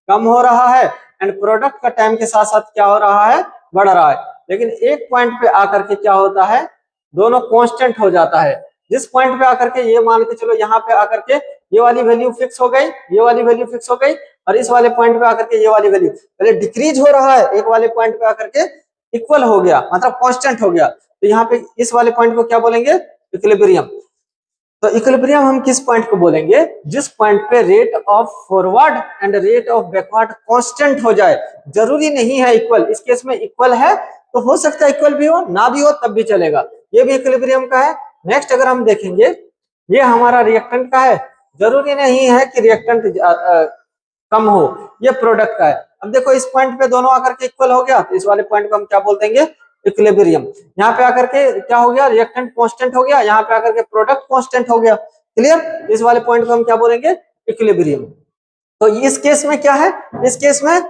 कम हो रहा है, एंड प्रोडक्ट का टाइम के साथ साथ क्या हो रहा है, बढ़ रहा है। लेकिन एक पॉइंट पे आकर के क्या होता है, दोनों कांस्टेंट हो जाता है। जिस पॉइंट पे आकर के ये मान के चलो यहाँ पे आकर के ये वाली वैल्यू फिक्स हो गई, ये वाली वैल्यू फिक्स हो गई, और इस वाले पॉइंट पे आकर के ये वाली वैल्यू पहले डिक्रीज हो रहा है, एक वाले पॉइंट पे आकर के इक्वल हो गया, मतलब कांस्टेंट हो गया। तो यहाँ पे इस वाले पॉइंट को क्या बोलेंगे, इक्विलिब्रियम। तो इक्विलिब्रियम हम किस पॉइंट को बोलेंगे, जिस पॉइंट पे rate of forward and rate of backward constant हो जाए। जरूरी नहीं है इक्वल, इस केस में इक्वल है तो हो सकता है इक्वल भी हो, ना भी हो तब भी चलेगा, ये भी इक्विलिब्रियम का है। नेक्स्ट अगर हम देखेंगे, ये हमारा रिएक्टेंट का है, जरूरी नहीं है कि रिएक्टेंट कम हो, ये प्रोडक्ट का है। अब देखो इस पॉइंट पे दोनों आकर के इक्वल हो गया, तो इस वाले पॉइंट को हम क्या बोल देंगे, इक्विलिब्रियम। यहाँ पे आकर के क्या हो गया, रिएक्टेंट कांस्टेंट हो गया, यहाँ पे आकर के प्रोडक्ट कांस्टेंट हो गया। क्लियर, इस वाले पॉइंट को हम क्या बोलेंगे, इक्विलिब्रियम। तो इस केस में क्या है, इस केस में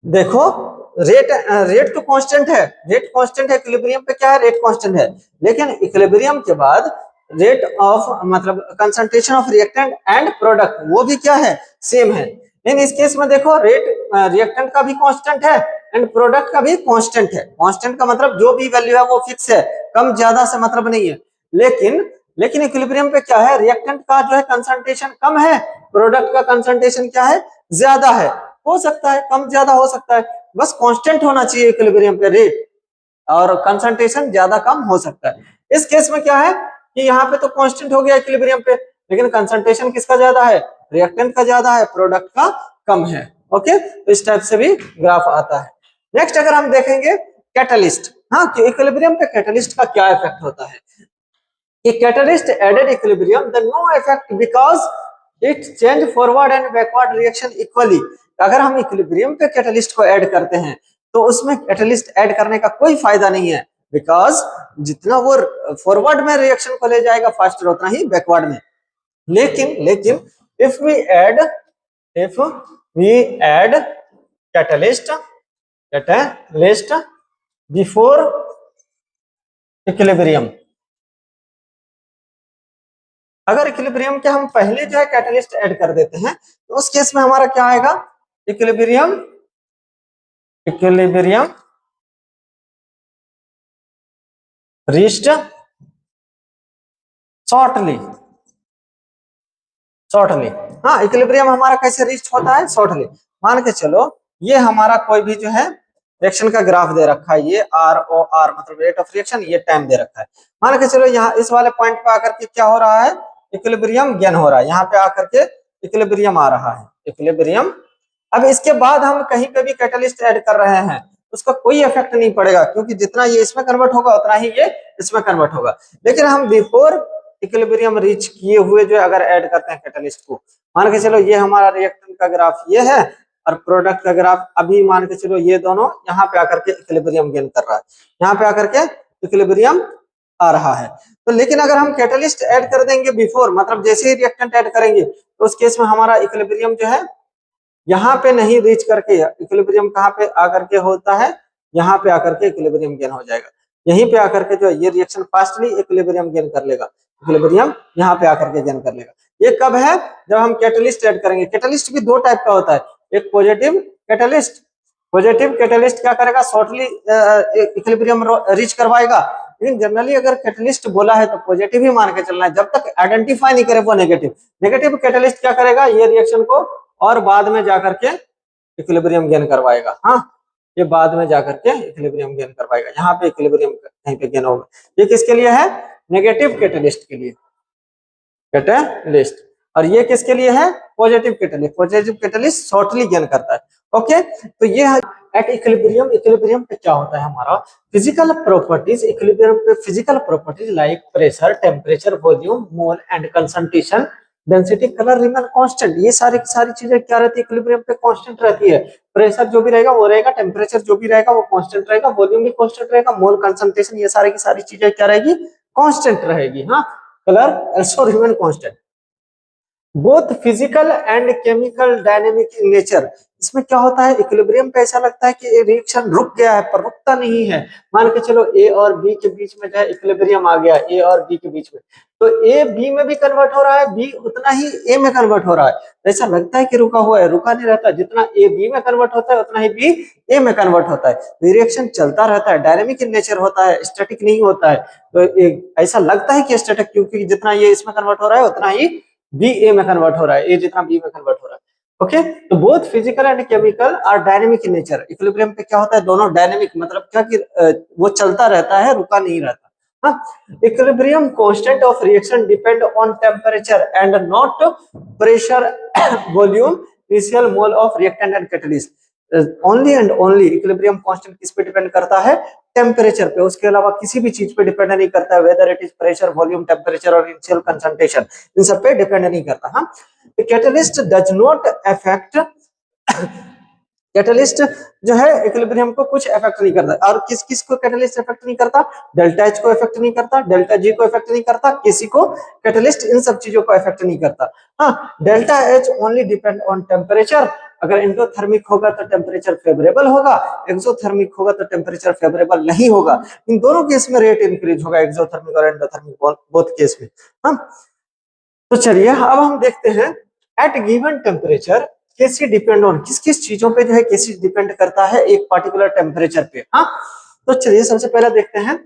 देखो रेट तो कांस्टेंट है, रेट कांस्टेंट है, इक्विलिब्रियम पे क्या है, रेट कांस्टेंट है, लेकिन इक्विलिब्रियम के बाद रेट ऑफ मतलब concentration of reactant and product वो भी क्या है, सेम है। लेकिन इस केस में देखो रेट रिएक्टेंट का भी कांस्टेंट है एंड प्रोडक्ट का भी कांस्टेंट है। कांस्टेंट का मतलब जो भी वैल्यू है वो फिक्स है, कम ज्यादा से मतलब नहीं है। लेकिन इक्विलिब्रियम पे क्या है, रिएक्टेंट का जो है कंसंट्रेशन कम है, प्रोडक्ट का कंसंट्रेशन क्या है, ज्यादा है। हो सकता है कम ज्यादा हो सकता है, बस कांस्टेंट होना चाहिए इक्विलिब्रियम पे रेट, और कंसंट्रेशन ज्यादा कम हो सकता है। इस केस में क्या है कि यहाँ पे तो कांस्टेंट हो गया इक्विलिब्रियम पे, लेकिन कंसंट्रेशन किसका ज्यादा है, रिएक्टेंट का ज्यादा है, प्रोडक्ट का कम है। ओके, तो इस टाइप से भी ग्राफ आता है। नेक्स्ट अगर हम देखेंगे कैटलिस्ट, हाँ कि इक्विलिब्रियम पे कैटलिस्ट का क्या इफेक्ट होता है, कि catalyst added equilibrium the no effect because it change forward and backward reaction equally. अगर हम इक्विलिब्रियम पे कैटलिस्ट को ऐड करते हैं तो उसमें कैटलिस्ट ऐड करने का कोई फायदा नहीं है, बिकॉज जितना वो फॉरवर्ड में रिएक्शन को ले जाएगा फास्टर, उतना ही बैकवर्ड में। लेकिन if we add catalyst before equilibrium, अगर इक्विलिब्रियम के हम पहले जो है कैटलिस्ट ऐड कर देते हैं तो उस केस में हमारा क्या आएगा, इक्विलिब्रियम रीच्ड शॉर्टली। हाँ, इक्विलिब्रियम हमारा कैसे रीच होता है, शॉर्टली। मान के चलो ये हमारा कोई भी जो है रिएक्शन का ग्राफ दे रखा है, ये ROR मतलब रेट ऑफ रिएक्शन, ये टाइम दे रखा है। मान के चलो यहाँ इस वाले पॉइंट पे आकर के क्या हो रहा है, इक्विलिब्रियम गेन हो रहा है, यहाँ पे आकर के इक्विलिब्रियम आ रहा है, इक्विलिब्रियम। अब इसके बाद हम कहीं पे भी कैटलिस्ट ऐड कर रहे हैं उसका कोई इफेक्ट नहीं पड़ेगा, क्योंकि जितना ये इसमें कन्वर्ट होगा उतना ही ये इसमें कन्वर्ट होगा। लेकिन हम बिफोर इक्विलिब्रियम रीच किए हुए जो अगर ऐड करते हैं कैटलिस्ट को, मान के चलो ये हमारा रिएक्टेंट का ग्राफ ये है और प्रोडक्ट का ग्राफ, अभी मान के चलो ये दोनों यहाँ पे आकर के इक्विलिब्रियम गेन कर रहा है, यहाँ पे आकर के इक्विलिब्रियम आ रहा है। तो लेकिन अगर हम कैटलिस्ट ऐड कर देंगे बिफोर, मतलब जैसे ही रिएक्टेंट ऐड करेंगे तो उस केस में हमारा इक्विलिब्रियम जो है यहाँ पे नहीं रीच करके, इक्विलिब्रियम कहाँ पे आकर के होता है, यहाँ पे आकर के इक्विलिब्रियम गेन हो जाएगा। यहीं पे आकर के जो ये रिएक्शन फास्टली इक्विलिब्रियम गेन कर लेगा, इक्विलिब्रियम यहाँ पे आकर के गेन कर लेगा। ये कब है, जब हम कैटलिस्ट ऐड करेंगे। कैटलिस्ट भी दो टाइप का होता है, एक पॉजिटिव कैटलिस्ट, पॉजिटिव कैटलिस्ट क्या करेगा, शॉर्टली इक्विलिब्रियम रीच करवाएगा। लेकिन जनरली अगर कैटलिस्ट बोला है तो पॉजिटिव ही मान के चलना है, जब तक आइडेंटिफाई नहीं करे वो नेगेटिव। नेगेटिव कैटलिस्ट क्या करेगा, ये रिएक्शन को और बाद में जाकर के इक्विलिब्रियम गेन करवाएगा। हाँ, ये बाद में जाकर के इक्विलिब्रियम गेन करवाएगा, यहाँ पे इक्विलिब्रियम कहीं पे गेन होगा। ये किसके लिए है, नेगेटिव कैटलिस्ट के लिए, कैटलिस्ट। और ये किसके लिए है, positive catalyst. Positive catalyst shortly gain करता है। ओके, तो ये एट इक्विलिब्रियम, इक्विलिब्रियम पे क्या होता है हमारा, फिजिकल प्रॉपर्टीज। इक्विलिब्रियम पे physical properties like pressure, temperature, volume, mole and concentration density, colour remain constant. ये सारी की सारी चीजें क्या रहती है, इक्विलिब्रियम पे कांस्टेंट रहती है। प्रेशर जो भी रहेगा वो रहेगा, टेम्परेचर जो भी रहेगा वो कांस्टेंट रहेगा, वॉल्यूम भी कांस्टेंट रहेगा, मोल कंसंट्रेशन, ये सारी की सारी चीजें क्या रहेगी, कांस्टेंट रहेगी। हाँ, colour also remain constant. Both physical and chemical dynamic in nature. इसमें क्या होता है, इक्विलिब्रियम पे ऐसा लगता है कि रिएक्शन रुक गया है पर रुकता नहीं है। मान के चलो ए और बी के बीच में जो है इक्विलिब्रियम आ गया, ए और बी के बीच में, तो ए बी में भी कन्वर्ट हो रहा है, बी उतना ही ए में कन्वर्ट हो रहा है। तो ऐसा लगता है कि रुका हुआ है, रुका नहीं रहता। जितना ए बी में कन्वर्ट होता है उतना ही बी ए में कन्वर्ट होता है। रिएक्शन चलता रहता है, डायनेमिक इन नेचर होता है, स्टैटिक नहीं होता है। तो ऐसा लगता है कि स्टैटिक, क्योंकि जितना ये इसमें कन्वर्ट हो रहा है उतना ही बी ए में कन्वर्ट हो रहा है, ए जितना बी में कन्वर्ट हो रहा है। ओके, तो both physical and chemical are dynamic in nature. Equilibrium पे क्या होता है, दोनों डायनेमिक, मतलब क्या कि वो चलता रहता है, रुका नहीं रहता। हाँ, equilibrium constant of reaction depend on temperature and not pressure, volume, initial mole of reactant and catalyst. Only and only equilibrium constant किस पे डिपेंड करता है, टेम्परेचर पे, उसके अलावा किसी भी चीज पे डिपेंड नहीं करता है, whether it is pressure, volume, temperature और इनिशियल कंसंट्रेशन, इन सब पे डिपेंड नहीं करता। हाँ, catalyst does not affect, catalyst जो है इक्विलिब्रियम को कुछ इफेक्ट नहीं करता। और किस किस को कैटलिस्ट इफेक्ट नहीं करता, डेल्टा एच को इफेक्ट नहीं करता, डेल्टा जी को इफेक्ट नहीं करता, किसी को कैटलिस्ट इन सब चीजों को इफेक्ट नहीं करता। हाँ, delta H only depend on temperature. अगर एंडोथर्मिक होगा तो टेम्परेचर फेवरेबल होगा, एक्सोथर्मिक होगा तो टेम्परेचर फेवरेबल नहीं होगा। इन दोनों केस में रेट इंक्रीज होगा, एक्सोथर्मिक और एंडोथर्मिक बोथ केस में। हाँ, तो चलिए अब हम देखते हैं at given temperature KC depend on, किस किस चीजों पे जो है केसी डिपेंड करता है एक पार्टिकुलर टेम्परेचर पे। हाँ, तो चलिए सबसे पहले देखते हैं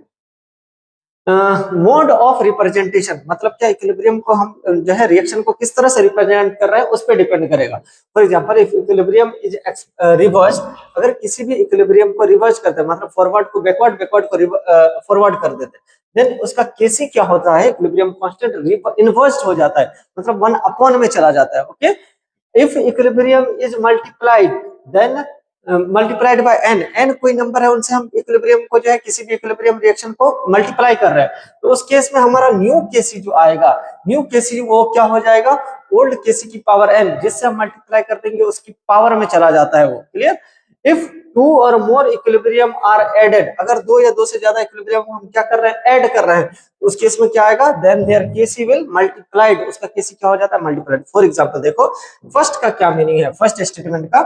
मोड ऑफ रिप्रेजेंटेशन, मतलब क्या, इक्विलिब्रियम को हम जो है रिएक्शन को किस तरह से रिप्रेजेंट कर रहे हैं उस पर डिपेंड करेगा। For example if equilibrium is reverse, अगर किसी भी इक्विलिब्रियम को रिवर्स करते हैं, मतलब फॉरवर्ड को बैकवर्ड, बैकवर्ड को फॉरवर्ड कर देते हैं, देन उसका केसी क्या होता है, इक्विलिब्रियम कांस्टेंट इन्वर्स हो जाता है, मतलब 1 में चला जाता है। Okay, if equilibrium is multiplied then multiplied by N, N कोई नंबर है उनसे हम इक्विलिब्रियम को जो है किसी भी इक्विलिब्रियम रिएक्शन को मल्टीप्लाई कर रहे हैं, तो उस केस में हमारा न्यू केसी जो आएगा, न्यू केसी वो क्या हो जाएगा, ओल्ड केसी की पावर एन, जिससे हम मल्टीप्लाई कर देंगे उसकी पावर में चला जाता है वो। क्लियर? इफ टू और मोर इक्विलिब्रियम आर एडेड, अगर दो या दो से ज्यादा इक्विलिब्रियम हम क्या कर रहे हैं, ऐड कर रहे हैं, तो उस केस में क्या आएगा, then there KC will multiplied, उसका केसी क्या हो जाता है, मल्टीप्लाइड। फॉर एग्जांपल देखो फर्स्ट का क्या मीनिंग है, फर्स्ट स्टेटमेंट का,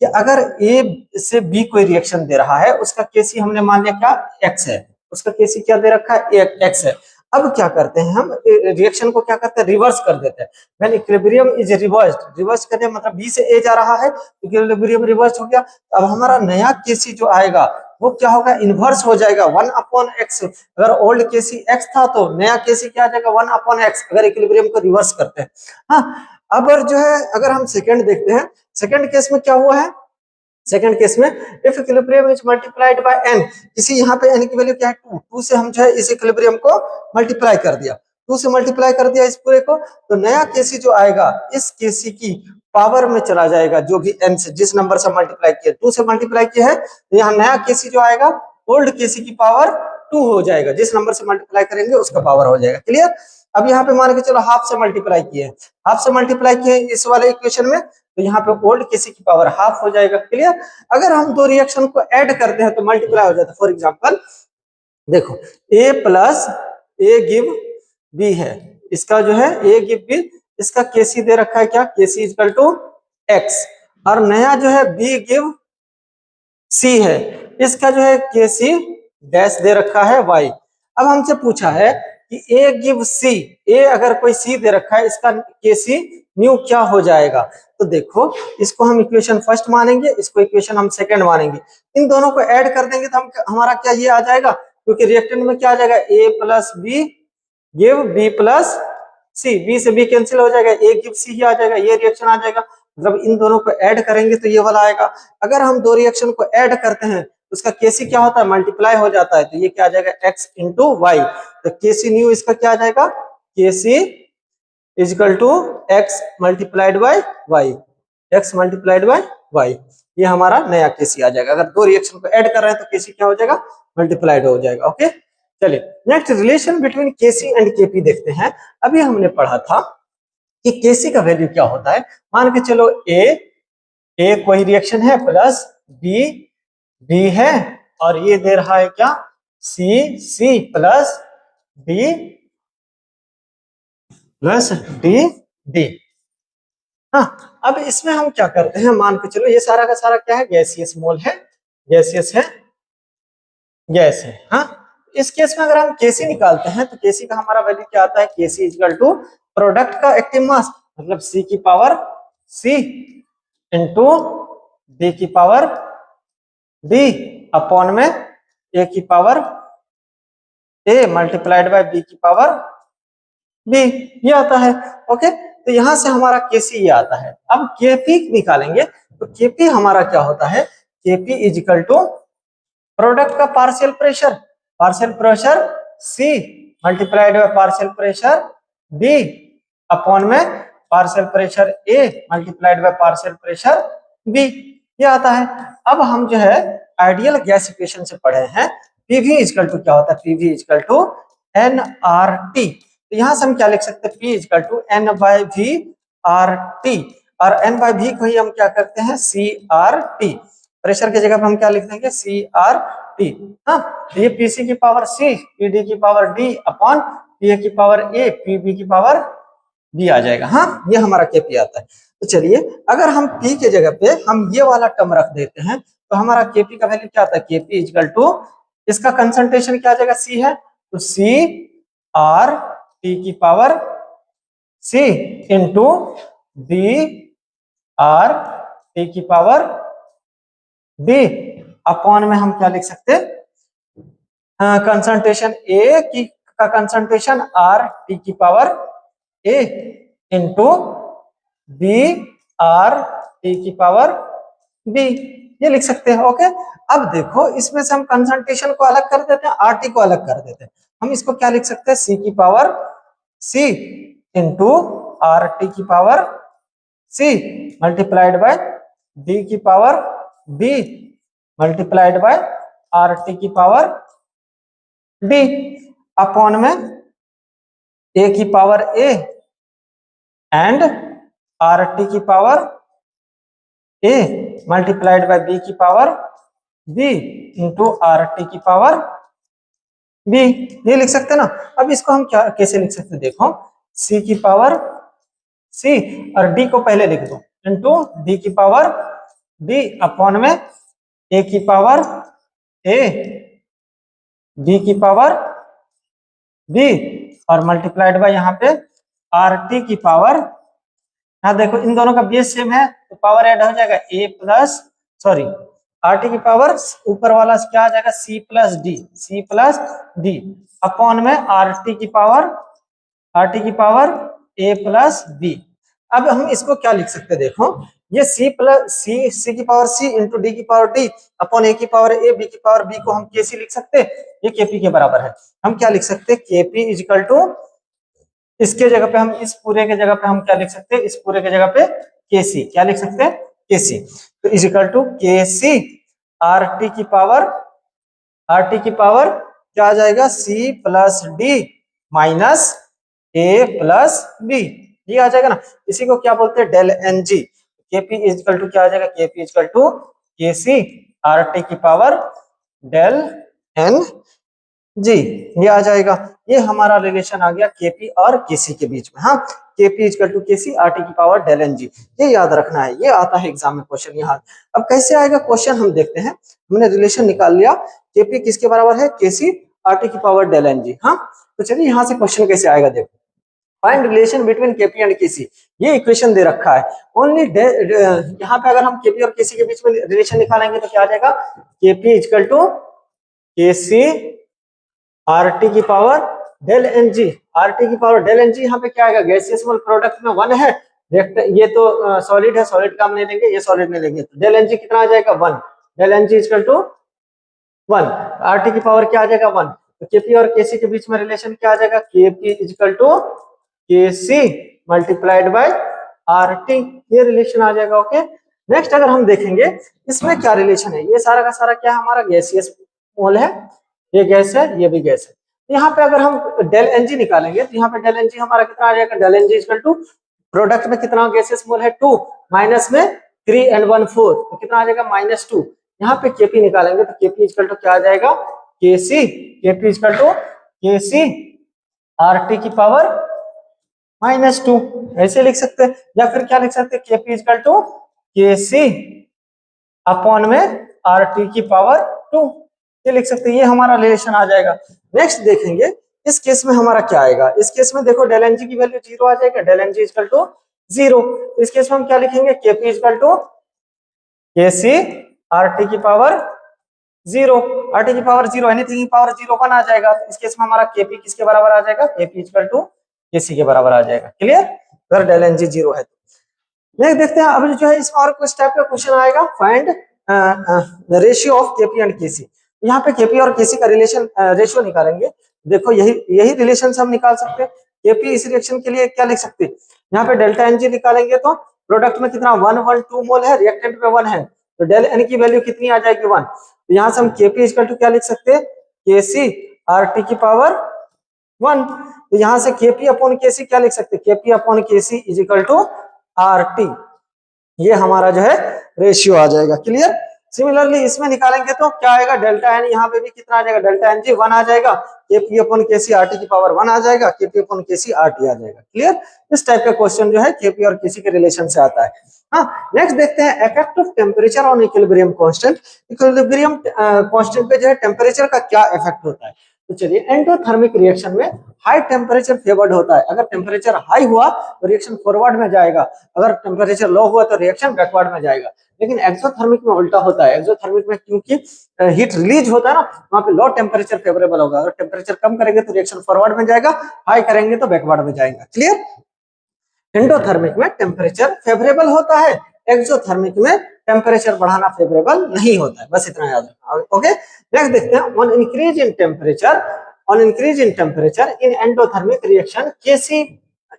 कि अगर ए से बी कोई रिएक्शन दे रहा है, उसका केसी हमने मान लिया क्या, एक्स है, उसका केसी क्या दे रखा है, एक्स है। अब क्या करते हैं हम, रिएक्शन को क्या करते हैं, रिवर्स कर देते हैं। When equilibrium is reversed, reverse करने मतलब बी से ए जा रहा है, इक्विलिब्रियम रिवर्स हो गया, अब हमारा नया केसी जो आएगा वो क्या होगा, इनवर्स हो जाएगा 1/x। अगर ओल्ड केसी x था तो नया केसी क्या आ जाएगा, 1/x, अगर इक्विलिब्रियम को रिवर्स करते हैं। हाँ, अब जो है अगर हम सेकंड देखते हैं, सेकंड केस में क्या हुआ है, सेकंड केस में if equilibrium is multiplied by n, किसी यहाँ पे n की वैल्यू क्या है 2, 2 से हम जो है इस इक्विलिब्रियम को मल्टीप्लाई कर दिया, 2 से मल्टीप्लाई कर दिया इस पूरे को, तो नया केसी जो आएगा इस केसी की पावर में चला जाएगा, जो भी n से जिस नंबर से मल्टीप्लाई किया, 2 से मल्टीप्लाई किया है, तो यहाँ नया केसी जो आएगा ओल्ड केसी की पावर 2 हो जाएगा, जिस नंबर से मल्टीप्लाई करेंगे उसका पावर हो जाएगा। क्लियर? अब यहाँ पे मान के चलो हाफ से मल्टीप्लाई किए, हाफ से मल्टीप्लाई किए इस वाले इक्वेशन में, तो यहाँ पे ओल्ड केसी की पावर हाफ हो जाएगा। क्लियर? अगर हम दो रिएक्शन को ऐड करते हैं तो मल्टीप्लाई हो जाता है। फॉर एग्जांपल देखो a plus A give B है, इसका जो है a गिव बी, इसका केसी दे रखा है क्या, केसी इक्वल टू एक्स, और नया जो है b गिव सी है, इसका जो है केसी डैश दे रखा है y। अब हमसे पूछा है कि a गिव सी, a अगर कोई c दे रखा है, इसका केसी न्यू क्या हो जाएगा, तो देखो इसको हम इक्वेशन फर्स्ट मानेंगे, इसको इक्वेशन हम सेकंड मानेंगे, इन दोनों को ऐड कर देंगे तो हम हमारा क्या ये आ जाएगा, क्योंकि रिएक्टेंट में क्या आ जाएगा, a plus B give b plus C, b से b कैंसिल हो जाएगा, a गिव सी ही आ जाएगा, ये रिएक्शन आ जाएगा, मतलब इन दोनों को ऐड करेंगे तो ये वाला आएगा। अगर हम दो रिएक्शन को ऐड करते हैं तो उसका केसी क्या होता है, मल्टीप्लाई हो जाता है, तो ये क्या आ जाएगा, x इंटू वाई, तो केसी न्यू इसका क्या आ जाएगा, KC is equal to X multiplied by Y, X multiplied by Y, ये हमारा नया केसी आ जाएगा। अगर दो रिएक्शन को ऐड कर रहे हैं तो केसी क्या हो जाएगा, मल्टीप्लाइड हो जाएगा। ओके, चलिए next relation between KC and KP देखते हैं। अभी हमने पढ़ा था कि केसी का वैल्यू क्या होता है। मान के चलो ए कोई रिएक्शन है प्लस बी है, और ये दे रहा है क्या सी प्लस डी। हाँ, अब इसमें हम क्या करते हैं, मान के चलो ये सारा का सारा क्या है, गैसियस मोल है, गैसियस है, गैस है। हाँ, इस केस में अगर हम केसी निकालते हैं तो केसी का हमारा वैल्यू क्या आता है, केसी इक्वल टू प्रोडक्ट का एक्टिव मास मतलब सी की पावर सी इंटू डी की पावर डी अपॉन में ए की power A multiplied by B की पावर बी, ये आता है। ओके, तो यहां से हमारा केसी ये आता है। अब केपी निकालेंगे तो केपी हमारा क्या होता है, KP is equal to product का partial pressure C multiplied by partial pressure D upon में partial pressure A multiplied by partial pressure B, ये आता है। अब हम जो है आइडियल गैस इक्वेशन से पढ़े हैं, पीवी इक्वल टू क्या होता है, PV equal to N R T. तो यहां से हम क्या लिख सकते हैं, P equal to N by V R T, और एन बाय वी को ही हम क्या करते हैं सी आर टी, प्रेशर की जगह पे हम क्या लिख देंगे सी आर टी। हाँ, तो ये पीसी की पावर सी पीडी की पावर डी अपॉन पीए की पावर ए पीबी की पावर बी आ जाएगा। हाँ, ये हमारा केपी आता है। तो चलिए अगर हम पी के जगह पे हम ये वाला टर्म रख देते हैं तो हमारा केपी का वैल्यू क्या आता है, केपी इक्वल टू इसका कंसंट्रेशन क्या आ जाएगा, सी है तो सी आर टी की power C into D R T की पावर डी अपॉन में हम क्या लिख सकते हैं, कंसंट्रेशन ए की का कंसंट्रेशन आर टी की power A into B are T की पावर बी, ये लिख सकते हैं। ओके, अब देखो इसमें से हम कंसंट्रेशन को अलग कर देते हैं, आर टी को अलग कर देते हैं। हम इसको क्या लिख सकते हैं, सी की power C into R T की power C multiplied by D की power D multiplied by R T की पावर डी अपॉन में ए की power A and R T की power A multiplied by B की power B into R T की पावर बी, ये लिख सकते हैं ना। अब इसको हम क्या कैसे लिख सकते हैं, देखो सी की पावर सी और डी को पहले लिख दो इंटू डी की पावर डी अपॉन में ए की पावर ए बी की पावर बी और मल्टीप्लाइड बाय यहाँ पे आर टी की पावर, यहाँ देखो इन दोनों का बेस सेम है तो पावर ऐड हो जाएगा ए प्लस सॉरी आर टी की पावर ऊपर वाला क्या आ जाएगा सी प्लस डी अपॉन में आर टी की पावर ए प्लस बी। अब हम इसको क्या लिख सकते हैं, देखो ये सी की पावर सी इंटू डी की पावर डी अपॉन ए की पावर ए बी की पावर बी को हम केसी लिख सकते हैं, ये केपी के बराबर है। हम क्या लिख सकते हैं, केपी इज इक्वल टू इसके जगह पे हम इस पूरे के जगह पे हम क्या लिख सकते हैं, इस पूरे के जगह पे केसी क्या लिख सकते हैं, केसी। तो is equal to KC R T की पावर क्या आ जाएगा, C plus D minus A plus B, ये आ जाएगा ना। इसी को क्या बोलते हैं, del N G. KP is equal to क्या आ जाएगा, KP is equal to KC R T की पावर डेल एन जी, ये आ जाएगा। ये हमारा रिलेशन आ गया केपी और केसी के बीच में। हाँ, KP equal to KC R T की पावर डेल एन जी, ये याद रखना है, ये आता है एग्जाम में क्वेश्चन यहाँ। अब कैसे आएगा क्वेश्चन हम देखते हैं। हमने रिलेशन निकाल लिया, केपी किसके बराबर है, केसी आर टी की पावर डेल एन जी। हाँ, तो चलिए यहाँ से क्वेश्चन कैसे आएगा, देखो find relation between KP and KC, ये इक्वेशन दे रखा है। ओनली यहाँ पे अगर हम केपी और केसी के बीच में रिलेशन निकालेंगे तो क्या आ जाएगा, KP equal to KC R T की power del N G, R T की पावर डेल एन जी, यहाँ पे क्या आएगा, गैसियस मोल प्रोडक्ट में 1 है, ये तो सॉलिड है, सॉलिड का हम नहीं लेंगे, ये सॉलिड नहीं लेंगे, तो डेल एन जी कितना आ जाएगा 1, del N G equal to 1, R T की पावर क्या आ जाएगा 1। तो केपी और केसी के बीच में रिलेशन क्या आ जाएगा, KP equal to KC multiplied by R T, ये रिलेशन आ जाएगा। ओके, नेक्स्ट अगर हम देखेंगे इसमें क्या रिलेशन है, ये सारा का सारा क्या है, हमारा गैसियस मोल है, ये गैस है, ये भी गैस है। यहाँ पे अगर हम डेल एनजी निकालेंगे तो यहाँ पे डेल एनजी हमारा कितना आ जाएगा, del NG equal to product में कितना गैसेस मोल है 2, माइनस में 3 and 1 4, तो कितना आ जाएगा -2। यहाँ पे केपी निकालेंगे तो केपी इक्वल टू क्या आ जाएगा, KC, KP equal to KC RT की पावर -2, ऐसे लिख सकते हैं। या फिर क्या लिख सकते हैं, KP equal to KC upon में आरटी की पावर 2, ये लिख सकते हैं। ये हमारा रिलेशन आ जाएगा। नेक्स्ट देखेंगे इस केस में हमारा क्या आएगा। इस केस में देखो डेल एनजी की वैल्यू 0 आ जाएगा, डेल एनजी इक्वल टू 0। इस केस में हम क्या लिखेंगे, KP equal to KC RT की पावर 0, आरटी की पावर 0, एनीथिंग की पावर 0 1 आ जाएगा। इस केस में हमारा केपी किसके बराबर आ जाएगा, केपी इक्वल टू केसी के बराबर आ जाएगा। क्लियर, अगर डेल एनजी 0 है तो। नेक्स्ट देखते हैं अब जो है इसमें और कुछ टाइप का क्वेश्चन आएगा, find ratio of KP and KC. यहाँ पे केपी और केसी का रिलेशन रेशियो निकालेंगे। देखो यही रिलेशन हम निकाल सकते हैं। केपी इस रिएक्शन के लिए क्या लिख सकते हैं, यहाँ पे डेल्टा एनजी निकालेंगे तो प्रोडक्ट में कितना 1 1 2 मोल है, रिएक्टेंट में 1 है, तो डेल एन की वैल्यू कितनी आ जाएगी 1। तो यहाँ से हम केपी इक्वल टू क्या लिख सकते हैं, केसी आरटी की पावर 1। तो यहाँ से केपी अपॉन केसी क्या लिख सकते हैं, KP upon KC is equal to RT, ये हमारा जो है रेशियो आ जाएगा। क्लियर। सिमिलरली इसमें निकालेंगे तो क्या आएगा, डेल्टा एन, यहाँ पे भी कितना आ जाएगा, डेल्टा एन जी 1 आ जाएगा, केपी अपॉन केसी आरटी की पावर 1 आ जाएगा, केपी अपॉन केसी आरटी आ जाएगा। क्लियर। इस टाइप का क्वेश्चन जो है केपी और केसी के रिलेशन से आता है। हाँ, नेक्स्ट देखते हैं effect of temperature on equilibrium constant. Equilibrium constant पे जो है टेम्परेचर का क्या इफेक्ट होता है। तो चलिए, एंडोथर्मिक रिएक्शन में हाई टेम्परेचर फेवर्ड होता है। अगर टेम्परेचर हाई हुआ तो रिएक्शन फॉरवर्ड में जाएगा, अगर टेम्परेचर लो हुआ तो रिएक्शन बैकवर्ड में जाएगा। लेकिन एक्सोथर्मिक में उल्टा होता है। एक्सोथर्मिक में क्योंकि हीट रिलीज होता है ना, वहां पे लो टेम्परेचर फेवरेबल होगा। अगर टेम्परेचर कम करेंगे तो रिएक्शन फॉरवर्ड में जाएगा, हाई करेंगे तो बैकवर्ड में जाएगा। क्लियर। एंडोथर्मिक में टेम्परेचर फेवरेबल होता है, एक्सोथर्मिक में टेम्परेचर बढ़ाना फेवरेबल नहीं होता है। बस इतना याद रखना। ओके, नेक्स्ट देखते हैं, on increase in temperature, on increase in temperature in endothermic reaction KC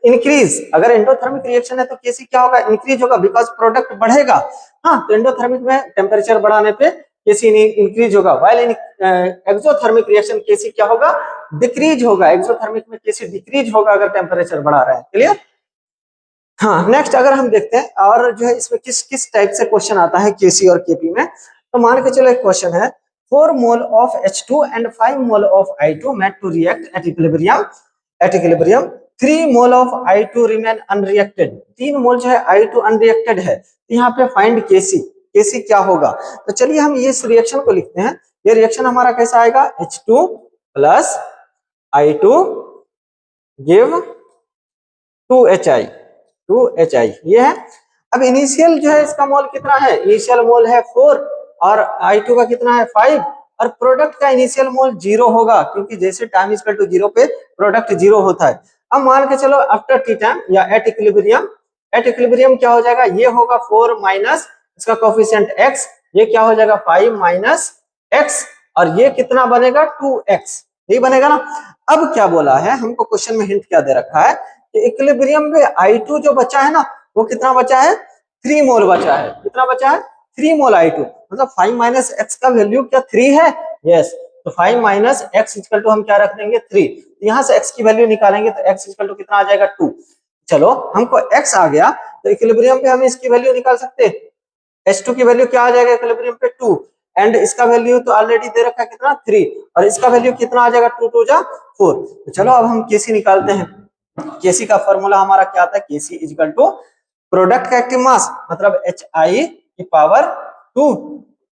increase. अगर एंडोथर्मिक रिएक्शन है तो केसी क्या होगा, इंक्रीज होगा, बिकॉज प्रोडक्ट बढ़ेगा। हाँ, तो एंडोथर्मिक में टेम्परेचर बढ़ाने पे केसी इंक्रीज होगा, व्हाइल इन एक्सोथर्मिक रिएक्शन केसी क्या होगा, डिक्रीज होगा। एक्सोथर्मिक में केसी डिक्रीज होगा अगर टेम्परेचर बढ़ा रहा है। क्लियर। हाँ, नेक्स्ट अगर हम देखते हैं और जो है इसमें किस किस टाइप से क्वेश्चन आता है केसी और केपी में, तो मान के चलो एक क्वेश्चन है, 4 mole of H2 and 5 mole of I2 met to react at equilibrium, at equilibrium 3 mole of I2 remain unreacted. 3 mole जो है I2 अनरिएक्टेड है, तो यहाँ पे फाइंड केसी, केसी क्या होगा। तो चलिए हम इस रिएक्शन को लिखते हैं। ये रिएक्शन हमारा कैसा आएगा, H2 plus I2 give 2HI, 2HI ये है। अब इनिशियल जो है इसका मोल कितना है, इनिशियल मोल है 4 और I2 का कितना है 5, और प्रोडक्ट का इनिशियल मोल 0 होगा, क्योंकि जैसे टाइम इक्वल टू 0 पे प्रोडक्ट 0 होता है। अब मान के चलो आफ्टर टी टाइम या एट इक्विलिब्रियम, एट इक्विलिब्रियम क्या हो जाएगा, ये होगा 4 माइनस इसका कोफिशिएंट x, ये क्या हो जाएगा 5 माइनस x, और ये कितना बनेगा 2x, यही बनेगा ना। अब क्या बोला है हमको, क्वेश्चन में हिंट क्या दे रखा है, इक्विलिब्रियम में I2 जो बचा है ना, वो कितना बचा है, 3 मोल बचा है। कितना बचा है, 3 मोल I2, मतलब 5 माइनस एक्स का वैल्यू क्या 3 है, यस। तो 5 माइनस एक्स इक्वल टू हम क्या रख देंगे 3, यहाँ से x की वैल्यू निकालेंगे तो x इक्वल टू कितना आ जाएगा 2। चलो हमको x आ गया, तो इक्विलिब्रियम पे हम इसकी वैल्यू निकाल सकते हैं। H2 की वैल्यू क्या आ जाएगा इक्विलिब्रियम पे 2, एंड इसका वैल्यू तो ऑलरेडी दे रखा है कितना 3, और इसका वैल्यू कितना आ जाएगा 2 2 जा 4। तो चलो अब हम केसी निकालते हैं। केसी का फॉर्मूला हमारा क्या आता है, केसी इज इक्वल टू प्रोडक्ट का एक्टिव मास मतलब HI की पावर 2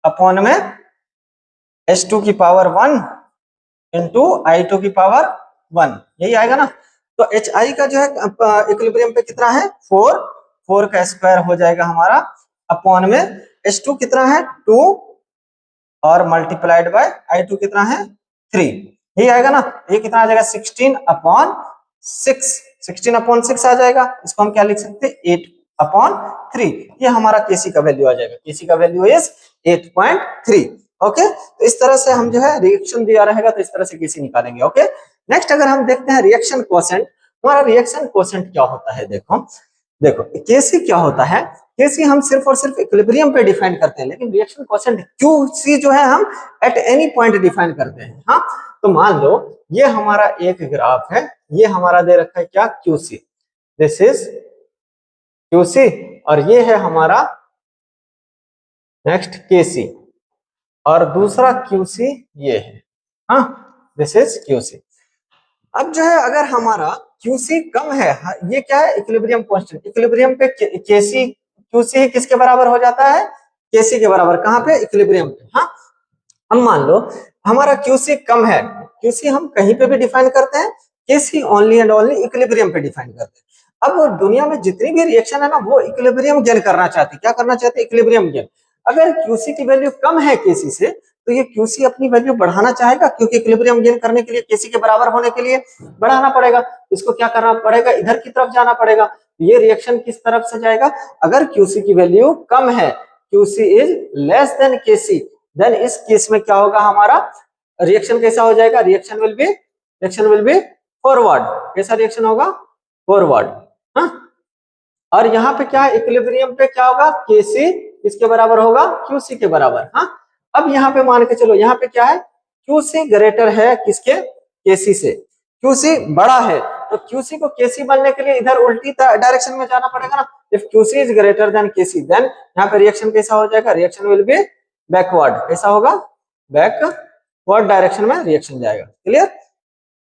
अपॉन में H2 की पावर 1 इंटू I2 की पावर 1, यही आएगा ना। तो HI का जो है इक्विलिब्रियम पे कितना है 4, 4 का स्क्वायर हो जाएगा हमारा अपॉन में H2 कितना है 2 और मल्टीप्लाइड बाय I2 कितना है 3, यही आएगा ना। ये कितना आ जाएगा 16 अपॉन 6, 16 अपॉन 6 आ जाएगा। इसको हम क्या लिख सकते हैं 8 अपॉन 3, ये हमारा केसी का वैल्यू आ जाएगा। केसी का वैल्यू इज 8.3। ओके, तो इस तरह से हम जो है रिएक्शन दिया रहेगा तो इस तरह से केसी निकालेंगे। ओके, नेक्स्ट अगर हम देखते हैं रिएक्शन कोसेंट, हमारा रिएक्शन कोसेंट क्या होता है, देखो देखो केसी क्या होता है। केसी हम सिर्फ और सिर्फ इक्विलिब्रियम पे डिफाइन करते हैं, लेकिन रिएक्शन कोसेंट क्यूसी जो है हम एट एनी पॉइंट डिफाइन करते हैं। हाँ, तो मान लो ये हमारा एक ग्राफ है, ये हमारा दे रखा है क्या क्यूसी, दिस इज क्यूसी, और ये है हमारा नेक्स्ट केसी, और दूसरा क्यूसी ये है। हाँ, दिस इज क्यूसी। अब जो है अगर हमारा क्यूसी कम है, ये क्या है, इक्विलिब्रियम कांस्टेंट, इक्विलिब्रियम पे केसी क्यूसी किसके बराबर हो जाता है, केसी के बराबर, कहाँ पे, इक्विलिब्रियम पे। हाँ, हम मान लो हमारा क्यूसी कम है, क्यूसी हम कहीं पे भी डिफाइन करते हैं, केसी ओनली एंड ओनली इक्विलिब्रियम पे डिफाइन करते हैं। अब दुनिया में जितनी भी रिएक्शन है ना, वो इक्विलिब्रियम गेन करना चाहती है, क्या करना चाहती है, इक्विलिब्रियम गेन। अगर क्यूसी की वैल्यू कम है केसी से, तो ये क्यूसी अपनी वैल्यू बढ़ाना चाहेगा, क्योंकि इक्विलिब्रियम गेन करने के लिए केसी के बराबर होने के लिए बढ़ाना पड़ेगा, इसको क्या करना पड़ेगा, इधर की तरफ जाना पड़ेगा। ये रिएक्शन किस तरफ से जाएगा, अगर क्यूसी की वैल्यू कम है, QC is less than KC, then इस केस में क्या होगा, हमारा रिएक्शन कैसा हो जाएगा, रिएक्शन विल बी फॉरवर्ड। कैसा रिएक्शन होगा, फॉरवर्ड। हाँ, और यहाँ पे क्या है, इक्विलिब्रियम पे क्या होगा, केसी किसके बराबर होगा, क्यूसी के बराबर। हाँ, अब यहाँ पे मान के चलो, यहाँ पे क्या है, क्यूसी ग्रेटर है किसके, केसी से, क्यूसी बड़ा है, तो क्यूसी को केसी बनने के लिए इधर उल्टी डायरेक्शन में जाना पड़ेगा ना। If QC is greater than KC, then यहाँ पे रिएक्शन कैसा हो जाएगा, रिएक्शन विल बी बैकवर्ड। कैसा होगा, बैकवर्ड डायरेक्शन में रिएक्शन जाएगा। क्लियर।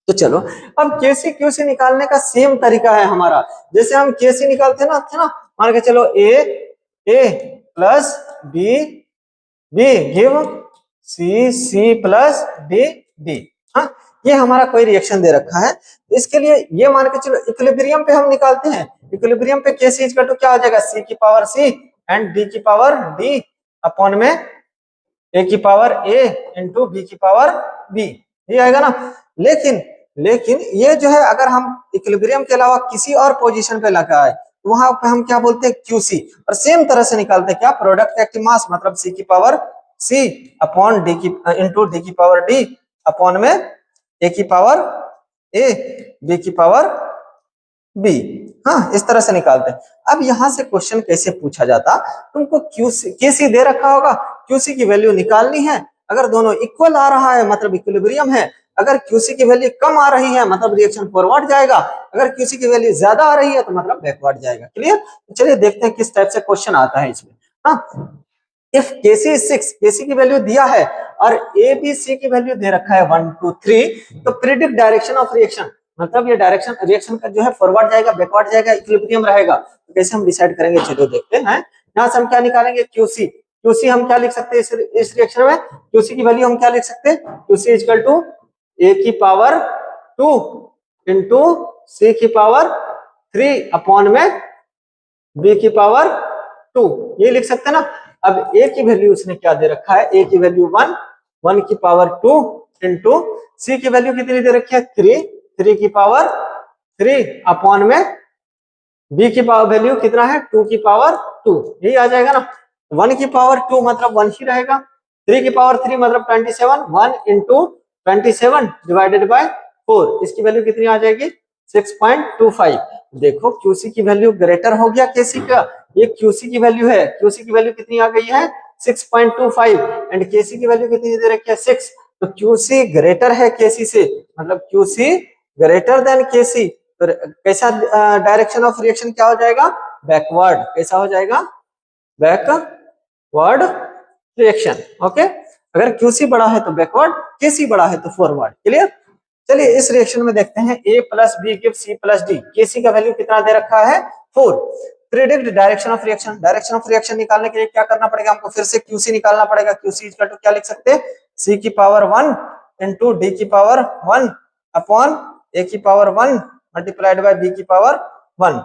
तो चलो, अब केसी क्यूसी निकालने का सेम तरीका है हमारा, जैसे हम केसी निकालते हैं ना, थे ना, मान के चलो A plus B give C plus D. हाँ, ये हमारा कोई रिएक्शन दे रखा है, इसके लिए ये मान के चलो इक्विलिब्रियम पे हम निकालते हैं, इक्विलिब्रियम पे केसी इज इक्वल टू क्या हो जाएगा, सी की पावर सी एंड डी की पावर डी अपॉन में ए की पावर ए इंटू बी की पावर बी, ये आएगा ना। लेकिन ये जो है, अगर हम इक्विलिब्रियम के अलावा किसी और पोजीशन पे लगा है, तो वहां पे हम क्या बोलते हैं, क्यूसी, और सेम तरह से निकालते हैं क्या, प्रोडक्ट एक्टिव मास, मतलब सी की पावर सी अपॉन डी की इंटू डी की पावर डी अपॉन में ए की पावर ए बी की पावर बी। हाँ, इस तरह से निकालते हैं। अब यहां से क्वेश्चन कैसे पूछा जाता, तुमको क्यूसी केसी दे रखा होगा, क्यूसी की वैल्यू निकालनी है, अगर दोनों इक्वल आ रहा है मतलब इक्विलिब्रियम है, अगर क्यूसी की वैल्यू कम आ रही है मतलब रिएक्शन फॉरवर्ड जाएगा, अगर क्यूसी की वैल्यू ज्यादा आ रही है तो मतलब बैकवर्ड जाएगा। क्लियर। चलिए देखते हैं किस टाइप से क्वेश्चन आता है इसमें। हाँ, इफ केसी इज 6, केसी की वैल्यू दिया है और ए बी सी की वैल्यू दे रखा है 1 2 3, तो प्रिडिक्ट डायरेक्शन ऑफ रिएक्शन, मतलब ये डायरेक्शन रिएक्शन का जो है फॉरवर्ड जाएगा, बैकवर्ड जाएगा, इक्विलिब्रियम रहेगा, तो कैसे हम डिसाइड करेंगे, चलो देखते हैं। यहाँ से हम क्या निकालेंगे, क्यूसी, क्यूसी हम क्या लिख सकते हैं इस रिएक्शन में, क्यूसी की वैल्यू हम क्या लिख सकते हैं, क्यूसी इज इक्वल टू ए की पावर 2 इंटू सी की पावर 3 अपॉन में बी की पावर 2, ये लिख सकते हैं ना। अब ए की वैल्यू उसने क्या दे रखा है, ए की वैल्यू 1 की पावर 2 इंटू सी की वैल्यू कितनी दे रखी है, 3 की पावर 3 अपॉन में बी की पावर वैल्यू कितना है, 2 की पावर 2, यही आ जाएगा ना। 1 की पावर 2 मतलब 1 ही रहेगा, 3 की पावर 3 मतलब 27, 1 इंटू 27 डिवाइडेड बाय 4, इसकी वैल्यू कितनी आ जाएगी, 6.25। देखो क्यूसी की वैल्यू ग्रेटर हो गया केसी का, ये क्यूसी की वैल्यू है, क्यूसी की वैल्यू कितनी आ गई है, 6.25 एंड केसी की वैल्यू कितनी दे रखी है, 6, तो क्यूसी ग्रेटर है केसी से, मतलब क्यूसी ग्रेटर देन केसी, तो कैसा डायरेक्शन ऑफ रिएक्शन क्या हो जाएगा, बैकवर्ड। कैसा हो जाएगा, बैकवर्ड रिएक्शन। ओके, अगर क्यूसी बड़ा है तो बैकवर्ड, केसी बड़ा है तो फॉरवर्ड। क्लियर। चलिए इस रिएक्शन में देखते हैं, A plus B give C plus D, KC का वैल्यू कितना दे रखा है, 4। Predict direction of reaction, direction of reaction निकालने के लिए क्या करना पड़ेगा, हमको फिर से क्यूसी निकालना पड़ेगा। क्यूसी इक्वल टू क्या लिख सकते हैं, सी की पावर 1 इंटू डी की पावर 1 अपॉन ए की पावर 1 मल्टीप्लाइड बाय बी की पावर 1।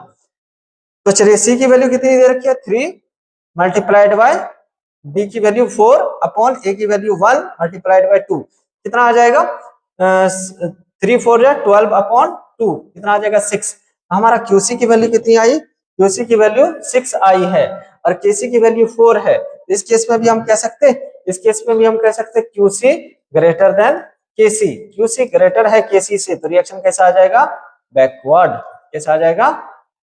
तो चलिए सी की वैल्यू कितनी दे रखी है, 3 मल्टीप्लाइड बाय डी की वैल्यू 4 अपॉन ए की वैल्यू 1 मल्टीप्लाइड बाय 2, कितना आ जाएगा, 3 4 12 अपॉन 2, कितना आ जाएगा, 6। हमारा क्यूसी की वैल्यू कितनी आई, क्यूसी की वैल्यू 6 आई है और केसी की वैल्यू 4 है। इस केस में भी हम कह सकते हैं, इस केस में भी हम कह सकते हैं क्यूसी ग्रेटर देन केसी, क्यूसी ग्रेटर है केसी से, तो रिएक्शन कैसा आ जाएगा, बैकवर्ड। कैसा आ जाएगा,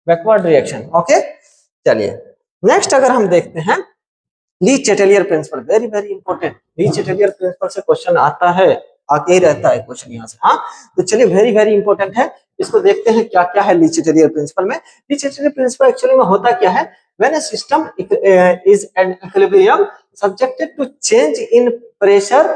बैकवर्ड रिएक्शन। ओके, चलिए नेक्स्ट अगर हम देखते हैं ली चैटेलियर प्रिंसिपल, वेरी वेरी इंपॉर्टेंट, ली चैटेलियर प्रिंसिपल से क्वेश्चन आता है, आके ही रहता है क्वेश्चन यहाँ से। हाँ, तो चलिए वेरी वेरी इंपॉर्टेंट है, इसको देखते हैं क्या क्या है ली चिटेरियर प्रिंसिपल में। ली चिटेरियर प्रिंसिपल एक्चुअली में होता क्या है, when a system is in equilibrium subjected to change in pressure,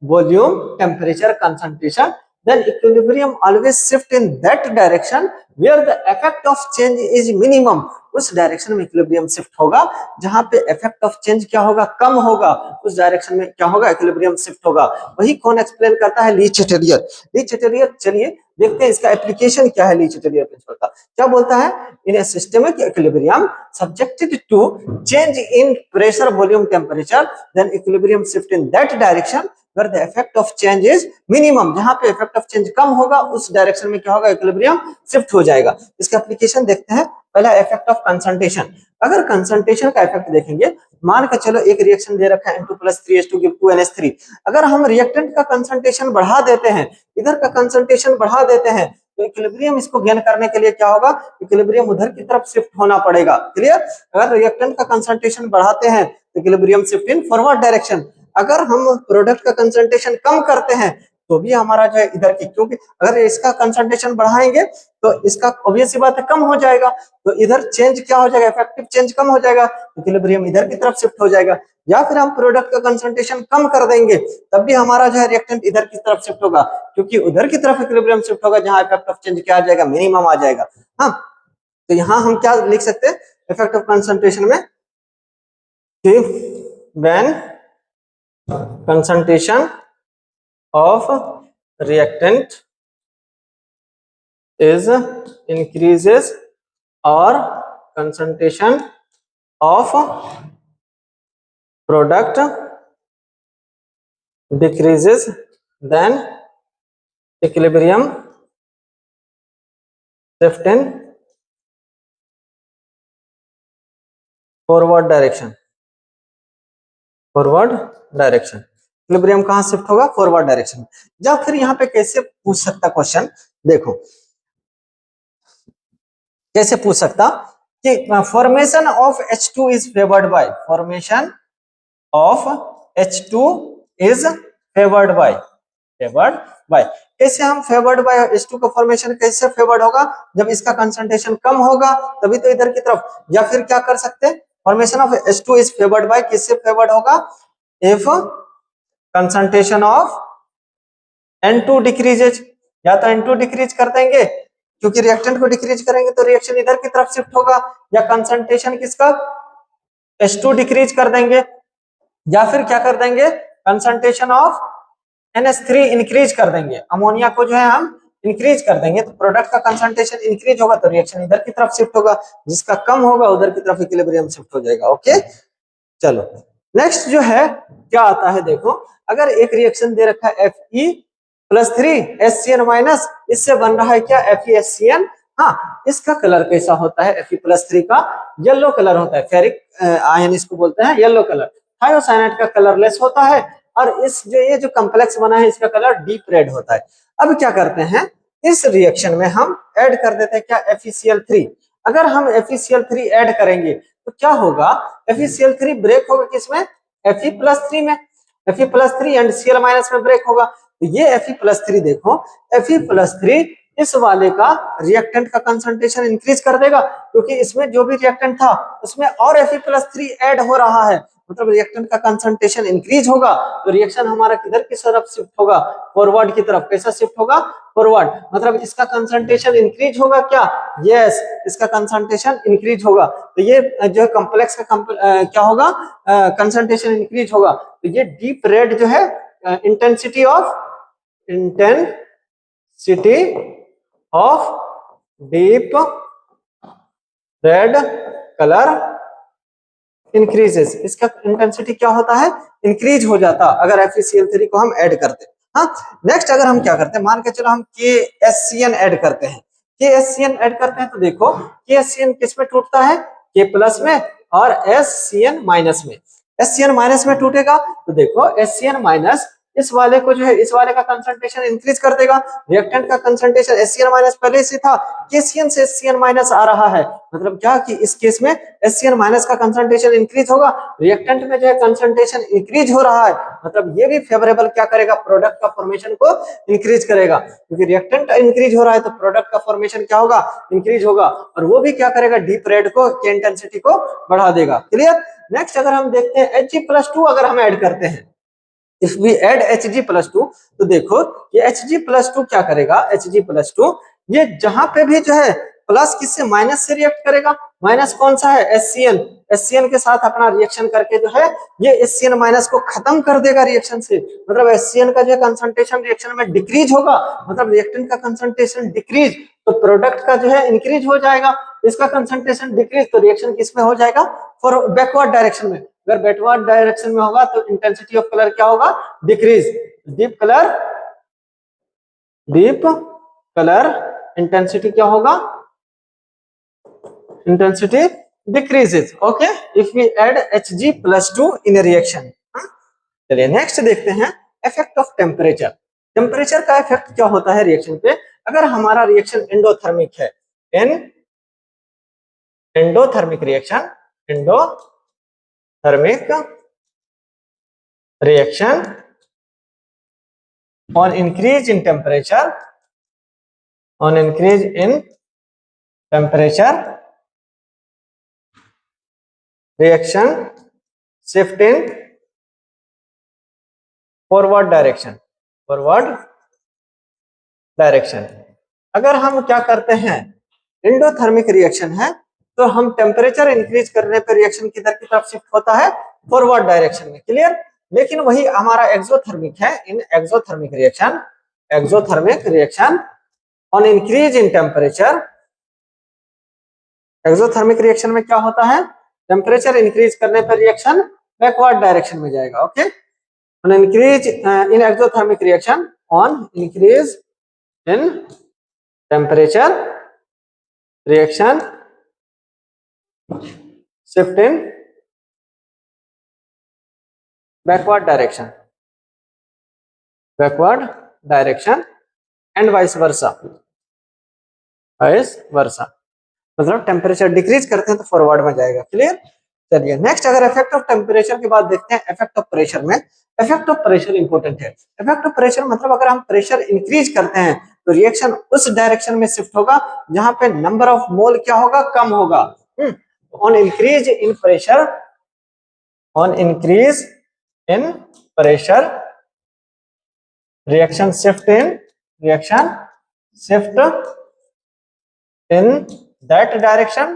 volume, temperature, concentration, then equilibrium always shift in that direction where the effect of change is minimum। उस डायरेक्शन में इक्विलिब्रियम शिफ्ट होगा जहां पे इफेक्ट ऑफ चेंज क्या होगा, कम होगा, उस डायरेक्शन में क्या होगा, इक्विलिब्रियम शिफ्ट होगा। वही कौन एक्सप्लेन करता है, ली चिटेरियर। ली चिटेरियर, चलिए देखते हैं इसका एप्लीकेशन क्या है ली चिटेरियर प्रिंसिपल का। क्या बोलता है, in a systemic equilibrium subjected to change in pressure, volume, temperature, then equilibrium shift in that direction where the effect of change is minimum। जहां पे effect of change कम होगा उस डायरेक्शन में क्या होगा, इक्विलिब्रियम शिफ्ट हो जाएगा। इसका एप्लीकेशन देखते हैं। पहला इफेक्ट ऑफ कंसंट्रेशन। अगर कंसंट्रेशन का इफेक्ट देखेंगे, मान के चलो एक रिएक्शन दे रखा है N2+3H2 गिव 2NH3। अगर हम रिएक्टेंट का कंसंट्रेशन बढ़ा देते हैं, इधर का कंसंट्रेशन बढ़ा देते हैं, तो इक्विलिब्रियम इसको गेन करने के लिए क्या होगा, इक्विलिब्रियम उधर की तरफ शिफ्ट होना पड़ेगा। क्लियर। अगर रिएक्टेंट का कंसंट्रेशन बढ़ाते हैं तो equilibrium shift in forward direction. अगर हम प्रोडक्ट का कंसंट्रेशन कम करते हैं तो भी हमारा जो है इधर की, क्योंकि अगर इसका कंसंट्रेशन बढ़ाएंगे तो इसका ऑब्वियस सी बात है कम हो जाएगा, तो इधर चेंज क्या हो जाएगा, इफेक्टिव चेंज कम हो जाएगा, इक्विलिब्रियम इधर की तरफ शिफ्ट हो जाएगा। या फिर हम प्रोडक्ट का कंसंट्रेशन कम कर देंगे तब भी हमारा जो है रिएक्टेंट इधर की तरफ शिफ्ट होगा, क्योंकि उधर की तरफ इक्विलिब्रियम शिफ्ट होगा जहां इफेक्ट ऑफ चेंज क्या आ जाएगा, मिनिमम आ जाएगा। हाँ, तो यहाँ हम क्या लिख सकते हैं इफेक्ट ऑफ कंसंट्रेशन में, कि when concentration of reactant is increases or concentration of product decreases, then equilibrium shift in forward direction। Forward direction, equilibrium कहां शिफ्ट होगा, फॉरवर्ड डायरेक्शन। या फिर यहाँ पे कैसे पूछ सकता क्वेश्चन, देखो कैसे पूछ सकता कि formation of H2 is favoured by, formation of H2 is favoured by, favoured by. कैसे हम फेवर्ड बाय H2 का फॉर्मेशन कैसे फेवर्ड होगा, जब इसका कंसंट्रेशन कम होगा तभी तो इधर की तरफ। या फिर क्या कर सकते हैं, formation of H2 is favoured by, किससे फेवर्ड होगा, if concentration of N2 decreases. या तो N2 डिक्रीज कर देंगे, क्योंकि रिएक्टेंट को डिक्रीज करेंगे तो रिएक्शन इधर की तरफ शिफ्ट होगा, या कंसंट्रेशन किसका, H2 डिक्रीज कर देंगे, या फिर क्या कर देंगे, कंसंट्रेशन ऑफ NH3 इंक्रीज कर देंगे, अमोनिया को जो है हम इंक्रीज कर देंगे, तो प्रोडक्ट का कंसंट्रेशन इंक्रीज होगा तो रिएक्शन इधर की तरफ शिफ्ट होगा, जिसका कम होगा उधर की तरफ इक्विलिब्रियम शिफ्ट हो जाएगा। ओके, चलो नेक्स्ट जो है क्या आता है, देखो अगर एक रिएक्शन दे रखा है Fe+3 HCN-, इससे बन रहा है क्या, FeHCN। हाँ, इसका कलर कैसा होता है, Fe+3 का येलो कलर होता है, फेरिक आयन इसको बोलते हैं, येलो कलर। थायोसाइनाइड का कलरलेस होता है, और इस जो ये जो कॉम्प्लेक्स बना है इसका कलर डीप रेड होता है। अब क्या करते हैं, इस रिएक्शन में हम ऐड कर देते हैं क्या, FeCl3। अगर हम FeCl3 ऐड करेंगे तो क्या होगा, FeCl3 ब्रेक होगा किसमें, Fe+3 में, Fe+3 एंड Cl- में ब्रेक होगा। तो ये Fe+3 देखो, Fe+3 इस वाले का रिएक्टेंट का कंसंट्रेशन इंक्रीज कर देगा, क्योंकि इसमें जो भी रिएक्टेंट था उसमें और Fe+3 ऐड हो रहा है, मतलब रिएक्टेंट का कंसंट्रेशन इंक्रीज होगा, तो रिएक्शन हमारा किधर की तरफ शिफ्ट होगा, फॉरवर्ड की तरफ। कैसा शिफ्ट होगा, फॉरवर्ड, मतलब इसका कंसंट्रेशन इंक्रीज होगा क्या, यस, इसका कंसंट्रेशन इंक्रीज होगा। तो ये जो कॉम्प्लेक्स का क्या होगा, कंसंट्रेशन इंक्रीज होगा। तो ये डीप रेड जो है, intensity of deep red colour increases, इसका इंटेंसिटी क्या होता है, इंक्रीज हो जाता अगर FeCl3 को हम ऐड करते। हाँ, नेक्स्ट अगर हम क्या करते हैं, मान के चलो हम KHCN ऐड करते हैं, KHCN ऐड करते हैं तो देखो KHCN किस में टूटता है, K+ में और HCN- में। HCN- में टूटेगा तो देखो HCN- इस वाले को जो है इस वाले का कंसंट्रेशन इंक्रीज कर देगा। रिएक्टेंट का कंसंट्रेशन HCl माइनस पहले से था, KCl से HCl माइनस आ रहा है, मतलब क्या कि इस केस में HCl माइनस का कंसंट्रेशन इंक्रीज होगा, रिएक्टेंट में जो है कंसंट्रेशन इंक्रीज हो रहा है, मतलब ये भी फेवरेबल क्या करेगा, प्रोडक्ट का फॉर्मेशन को इंक्रीज करेगा, क्योंकि रिएक्टेंट इंक्रीज हो रहा है तो प्रोडक्ट का फॉर्मेशन क्या होगा, इंक्रीज होगा, और वो भी क्या करेगा, डीप रेड को की इंटेंसिटी को बढ़ा देगा। क्लियर। नेक्स्ट अगर हम देखते हैं Hg+2 अगर हम ऐड करते हैं, इफ वी एड Hg+2, तो देखो ये Hg+2 क्या करेगा, Hg+2 ये जहां पे भी जो है प्लस किससे, माइनस से रिएक्ट करेगा, माइनस कौन सा है, HCl, HCl के साथ अपना रिएक्शन करके जो है ये HCl माइनस को खत्म कर देगा रिएक्शन से, मतलब HCl का जो कंसंट्रेशन रिएक्शन में डिक्रीज होगा, मतलब रिएक्टेंट का कंसंट्रेशन डिक्रीज तो प्रोडक्ट का जो है इंक्रीज हो जाएगा, इसका कंसंट्रेशन डिक्रीज तो रिएक्शन किस में हो जाएगा, फॉर बैकवर्ड डायरेक्शन में, अगर बैकवर्ड डायरेक्शन में होगा तो इंटेंसिटी ऑफ कलर क्या होगा, डिक्रीज, डीप कलर इंटेंसिटी क्या होगा, intensity decreases. Okay, if we add Hg+2 in reaction. चलिए नेक्स्ट देखते हैं इफेक्ट ऑफ टेम्परेचर। टेम्परेचर का इफेक्ट क्या होता है रिएक्शन पे, अगर हमारा रिएक्शन एंडोथर्मिक है, endothermic reaction, endothermic reaction on increase in temperature, on increase in temperature, reaction shift in forward direction, forward direction। अगर हम क्या करते हैं, एंडोथर्मिक रिएक्शन है तो हम टेम्परेचर इंक्रीज करने पर रिएक्शन किधर की तरफ शिफ्ट होता है, फॉरवर्ड डायरेक्शन में। क्लियर। लेकिन वही हमारा एक्सोथर्मिक है, in exothermic reaction on increase in temperature, exothermic reaction में क्या होता है, टेम्परेचर इंक्रीज करने पर रिएक्शन बैकवर्ड डायरेक्शन में जाएगा। Okay, on increase in exothermic reaction, on increase in temperature reaction shift in backward direction and vice versa, मतलब टेम्परेचर डिक्रीज करते हैं तो फॉरवर्ड में जाएगा। क्लियर। चलिए नेक्स्ट अगर इफेक्ट ऑफ टेम्परेचर की बात देखते हैं, इफेक्ट ऑफ प्रेशर में, इफेक्ट ऑफ प्रेशर इंपॉर्टेंट है। इफेक्ट ऑफ प्रेशर मतलब अगर हम प्रेशर इंक्रीज करते हैं तो रिएक्शन उस डायरेक्शन में शिफ्ट होगा जहां पे नंबर ऑफ मोल क्या होगा, कम होगा। On increase in pressure, on increase in pressure reaction shift in that direction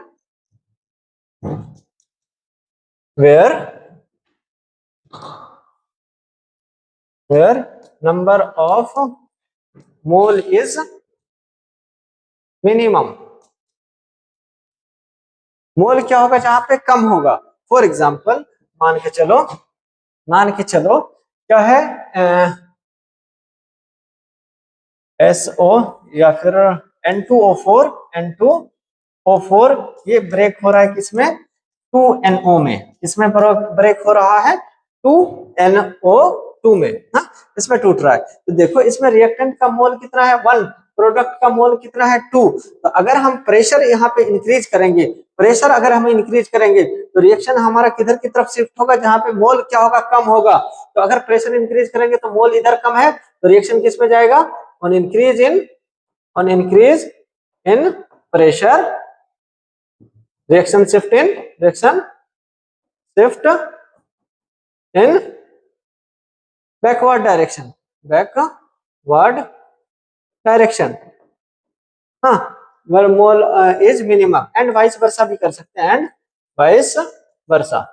where number of mole is minimum, मोल क्या होगा, जहां पे कम होगा। फॉर एग्जाम्पल मान के चलो क्या है, SO या फिर N2O4 ये ब्रेक हो रहा है किसमें, 2NO में, किसमें ब्रेक हो रहा है, 2NO2 में, हाँ इसमें टूट रहा है। तो देखो इसमें रिएक्टेंट का मोल कितना है, 1, प्रोडक्ट का मोल कितना है, 2। तो अगर हम प्रेशर यहाँ पे इंक्रीज करेंगे, तो रिएक्शन हमारा किधर की तरफ शिफ्ट होगा, जहां पे मोल क्या होगा, कम होगा। तो अगर प्रेशर इंक्रीज करेंगे तो मोल इधर कम है तो रिएक्शन किस में जाएगा, on increase in pressure reaction shift in backward direction, हाँ where mole is minimum, and vice versa भी कर सकते हैं, एंड वाइस वर्सा।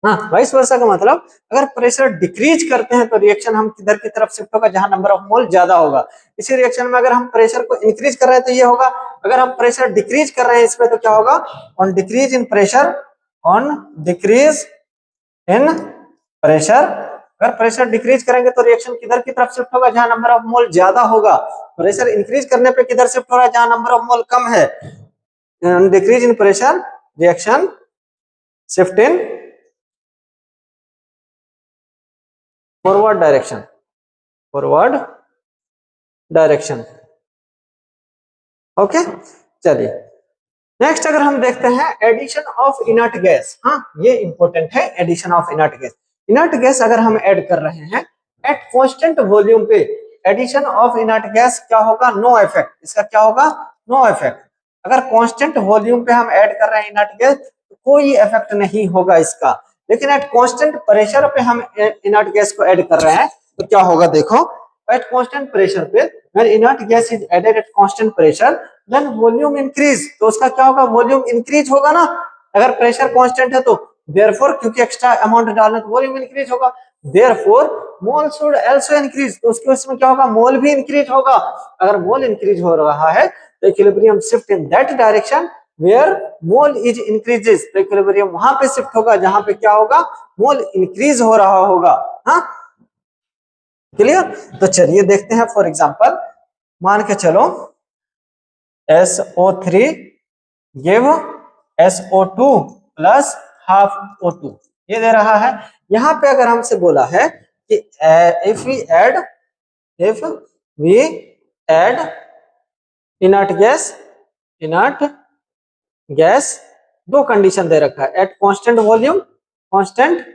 हाँ वाइस वर्सा का मतलब अगर प्रेशर डिक्रीज करते हैं तो रिएक्शन हम किधर की तरफ शिफ्ट होगा, जहां नंबर ऑफ मोल ज्यादा होगा। इसी रिएक्शन में अगर हम प्रेशर को इंक्रीज कर रहे हैं तो ये होगा, अगर हम प्रेशर डिक्रीज कर रहे हैं इसमें तो क्या होगा, ऑन डिक्रीज इन प्रेशर, अगर प्रेशर डिक्रीज करेंगे तो रिएक्शन किधर की तरफ शिफ्ट होगा, जहां नंबर ऑफ मोल ज्यादा होगा। प्रेशर इंक्रीज करने पे किधर शिफ्ट हो रहा है, जहां नंबर ऑफ मोल कम है। Decrease in pressure reaction shift in forward direction, forward direction. Okay, चलिए नेक्स्ट अगर हम देखते हैं एडिशन ऑफ इनर्ट गैस। हाँ, ये इंपॉर्टेंट है, addition of inert gas. Inert gas अगर हम ऐड कर रहे हैं एट कांस्टेंट वॉल्यूम पे, एडिशन ऑफ इनर्ट गैस क्या होगा? No effect. इसका क्या होगा? No effect. अगर कांस्टेंट वॉल्यूम पे हम ऐड कर रहे हैं इनर्ट गैस तो कोई इफेक्ट नहीं होगा इसका। लेकिन एट कांस्टेंट प्रेशर पे हम इनर्ट गैस को ऐड कर रहे हैं तो क्या होगा? देखो, एट कांस्टेंट प्रेशर पे when inert gas is added at constant pressure then volume increase, तो उसका क्या होगा? वॉल्यूम इंक्रीज होगा ना। अगर प्रेशर कांस्टेंट है तो देयरफॉर, क्योंकि एक्स्ट्रा अमाउंट डालना तो वॉल्यूम इंक्रीज होगा। Therefore mole should also increase, तो उसके उसमें क्या होगा? मोल भी इंक्रीज होगा। अगर मोल इंक्रीज हो रहा है तो equilibrium shift in that direction where mole is increases, तो इक्विलिब्रियम वहां पे शिफ्ट होगा जहां पे क्या होगा? मोल इंक्रीज हो रहा होगा। हाँ, क्लियर? तो चलिए देखते हैं। फॉर एग्जांपल मान के चलो SO3 give SO2 plus half O2, ये दे रहा है। यहां पे अगर हमसे बोला है कि if we add inert gas, दो कंडीशन दे रखा है, at constant volume, constant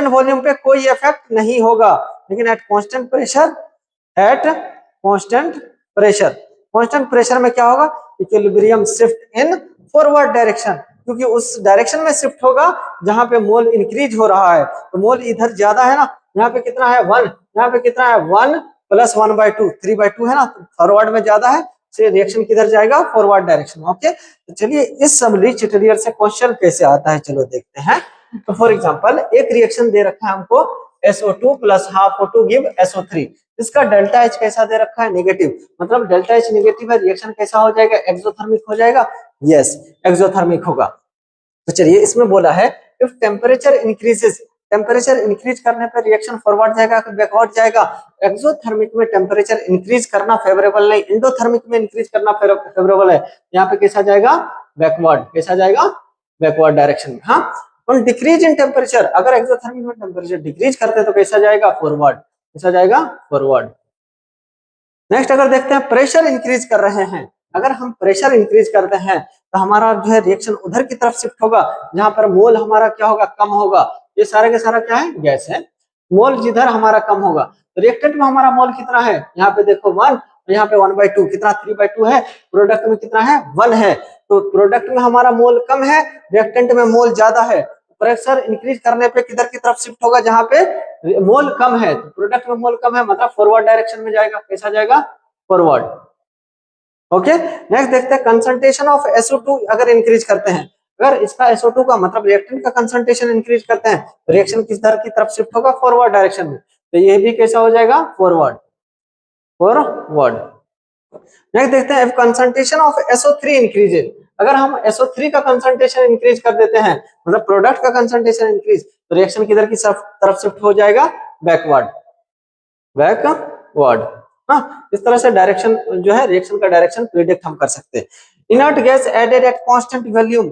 volume पे कोई इफेक्ट नहीं होगा, लेकिन एट कांस्टेंट प्रेशर में क्या होगा? Equilibrium shift in forward direction, क्योंकि उस डायरेक्शन में शिफ्ट होगा जहां पे मोल इंक्रीज हो रहा है। तो मोल इधर ज्यादा है ना, यहाँ पे कितना है? 1, यहाँ पे कितना है? 1 प्लस 1/2, 3/2 है ना, तो फॉरवर्ड में ज्यादा है, से रिएक्शन किधर जाएगा? Forward direction. ओके, तो चलिए इस सबली ट्यूटोरियल से क्वेश्चन कैसे आता है चलो देखते हैं। तो फॉर एग्जांपल एक रिएक्शन दे रखा है हमको, SO2 plus half O2 give SO3, इसका डेल्टा H कैसा दे रखा है? नेगेटिव। मतलब डेल्टा H नेगेटिव है, रिएक्शन कैसा हो जाएगा? एक्सोथर्मिक हो जाएगा। यस, एक्सोथर्मिक होगा। तो चलिए इसमें बोला है if temperature increases, temperature increase करने पर रिएक्शन फॉरवर्ड जाएगा कि बैकवर्ड जाएगा? एक्सोथर्मिक में टेम्परेचर इंक्रीज करना फेवरेबल नहीं, एंडोथर्मिक में इंक्रीज करना फेवरेबल है। यहाँ पे कैसा जाएगा? बैकवर्ड। कैसा जाएगा? बैकवर्ड डायरेक्शन में। हाँ, और डिक्रीज इन टेम्परेचर, अगर एक्सोथर्मिक में टेम्परेचर डिक्रीज करते हैं तो कैसा जाएगा? फॉरवर्ड। कैसा जाएगा? फॉरवर्ड। नेक्स्ट अगर देखते हैं प्रेशर इंक्रीज कर रहे हैं, अगर हम प्रेशर इंक्रीज करते हैं तो हमारा जो है रिएक्शन उधर की तरफ शिफ्ट होगा जहां पर मोल हमारा क्या होगा? कम होगा। ये सारा का सारा क्या है? गैस है। मोल जिधर हमारा कम होगा तो रिएक्टेंट में हमारा मोल कितना है? यहाँ पे देखो 1, यहाँ पे 1/2, कितना? 3/2 है। प्रोडक्ट में कितना है? 1 है। तो प्रोडक्ट में हमारा मोल कम है, रिएक्टेंट में मोल ज्यादा है। प्रेशर इंक्रीज करने पे किधर की तरफ शिफ्ट होगा? जहां पे मोल कम है। तो प्रोडक्ट में मोल कम है मतलब फॉरवर्ड डायरेक्शन में जाएगा। कैसा जाएगा? फॉरवर्ड। ओके, नेक्स्ट देखते हैं कंसंट्रेशन ऑफ SO2 अगर इंक्रीज करते हैं, अगर इसका SO2 का मतलब रिएक्टेंट का कंसंट्रेशन इंक्रीज करते हैं तो रिएक्शन किधर की तरफ शिफ्ट होगा? फॉरवर्ड डायरेक्शन में। तो ये भी कैसा हो जाएगा? फॉरवर्ड। नेक्स्ट देखते हैं if concentration of SO3 increases, अगर हम SO3 का कंसंट्रेशन इंक्रीज कर देते हैं मतलब प्रोडक्ट का कंसंट्रेशन इंक्रीज, तो रिएक्शन किधर की तरफ शिफ्ट हो जाएगा? बैकवर्ड। हाँ, इस तरह से डायरेक्शन जो है रिएक्शन का डायरेक्शन प्रिडिक्ट हम कर सकते हैं। Inert gas added at constant volume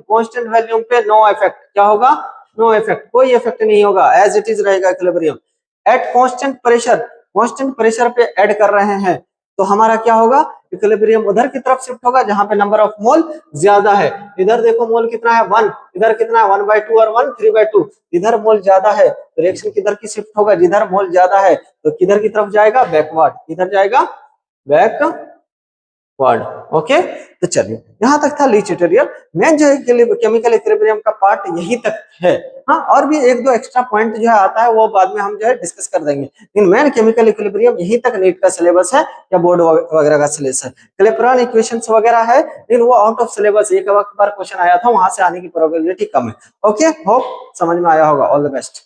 पे नो इफेक्ट, क्या होगा? नो इफेक्ट, कोई इफेक्ट नहीं होगा, एज इट इज रहेगा इक्विलिब्रियम। एट कांस्टेंट प्रेशर पे ऐड कर रहे हैं तो हमारा क्या होगा? इक्विलिब्रियम उधर की तरफ शिफ्ट होगा जहां पे नंबर ऑफ मोल ज्यादा है। इधर देखो मोल कितना है? 1, इधर कितना है? 1/2 और 1 3/2, इधर मोल ज्यादा है तो रिएक्शन किधर की शिफ्ट होगा? जिधर मोल ज्यादा है। तो किधर की तरफ जाएगा? बैकवर्ड। किधर जाएगा? बैकवर्ड। ओके, तो चलिए यहां तक था ली ट्यूटोरियल। मेन जो है केमिकल इक्विलिब्रियम का पार्ट यही तक है। हाँ, और भी एक दो एक्स्ट्रा पॉइंट जो है आता है वो बाद में हम जो है डिस्कस कर देंगे, लेकिन मेन केमिकल इक्विलिब्रियम यही तक नीट का सिलेबस है या बोर्ड वगैरह का सिलेबस है। क्लेपेरॉन इक्वेशंस वगैरह है लेकिन वो आउट ऑफ सिलेबस, एक बार क्वेश्चन आया था, वहां से आने की प्रोबेबिलिटी कम है। ओके, होप समझ में आया होगा। All the best.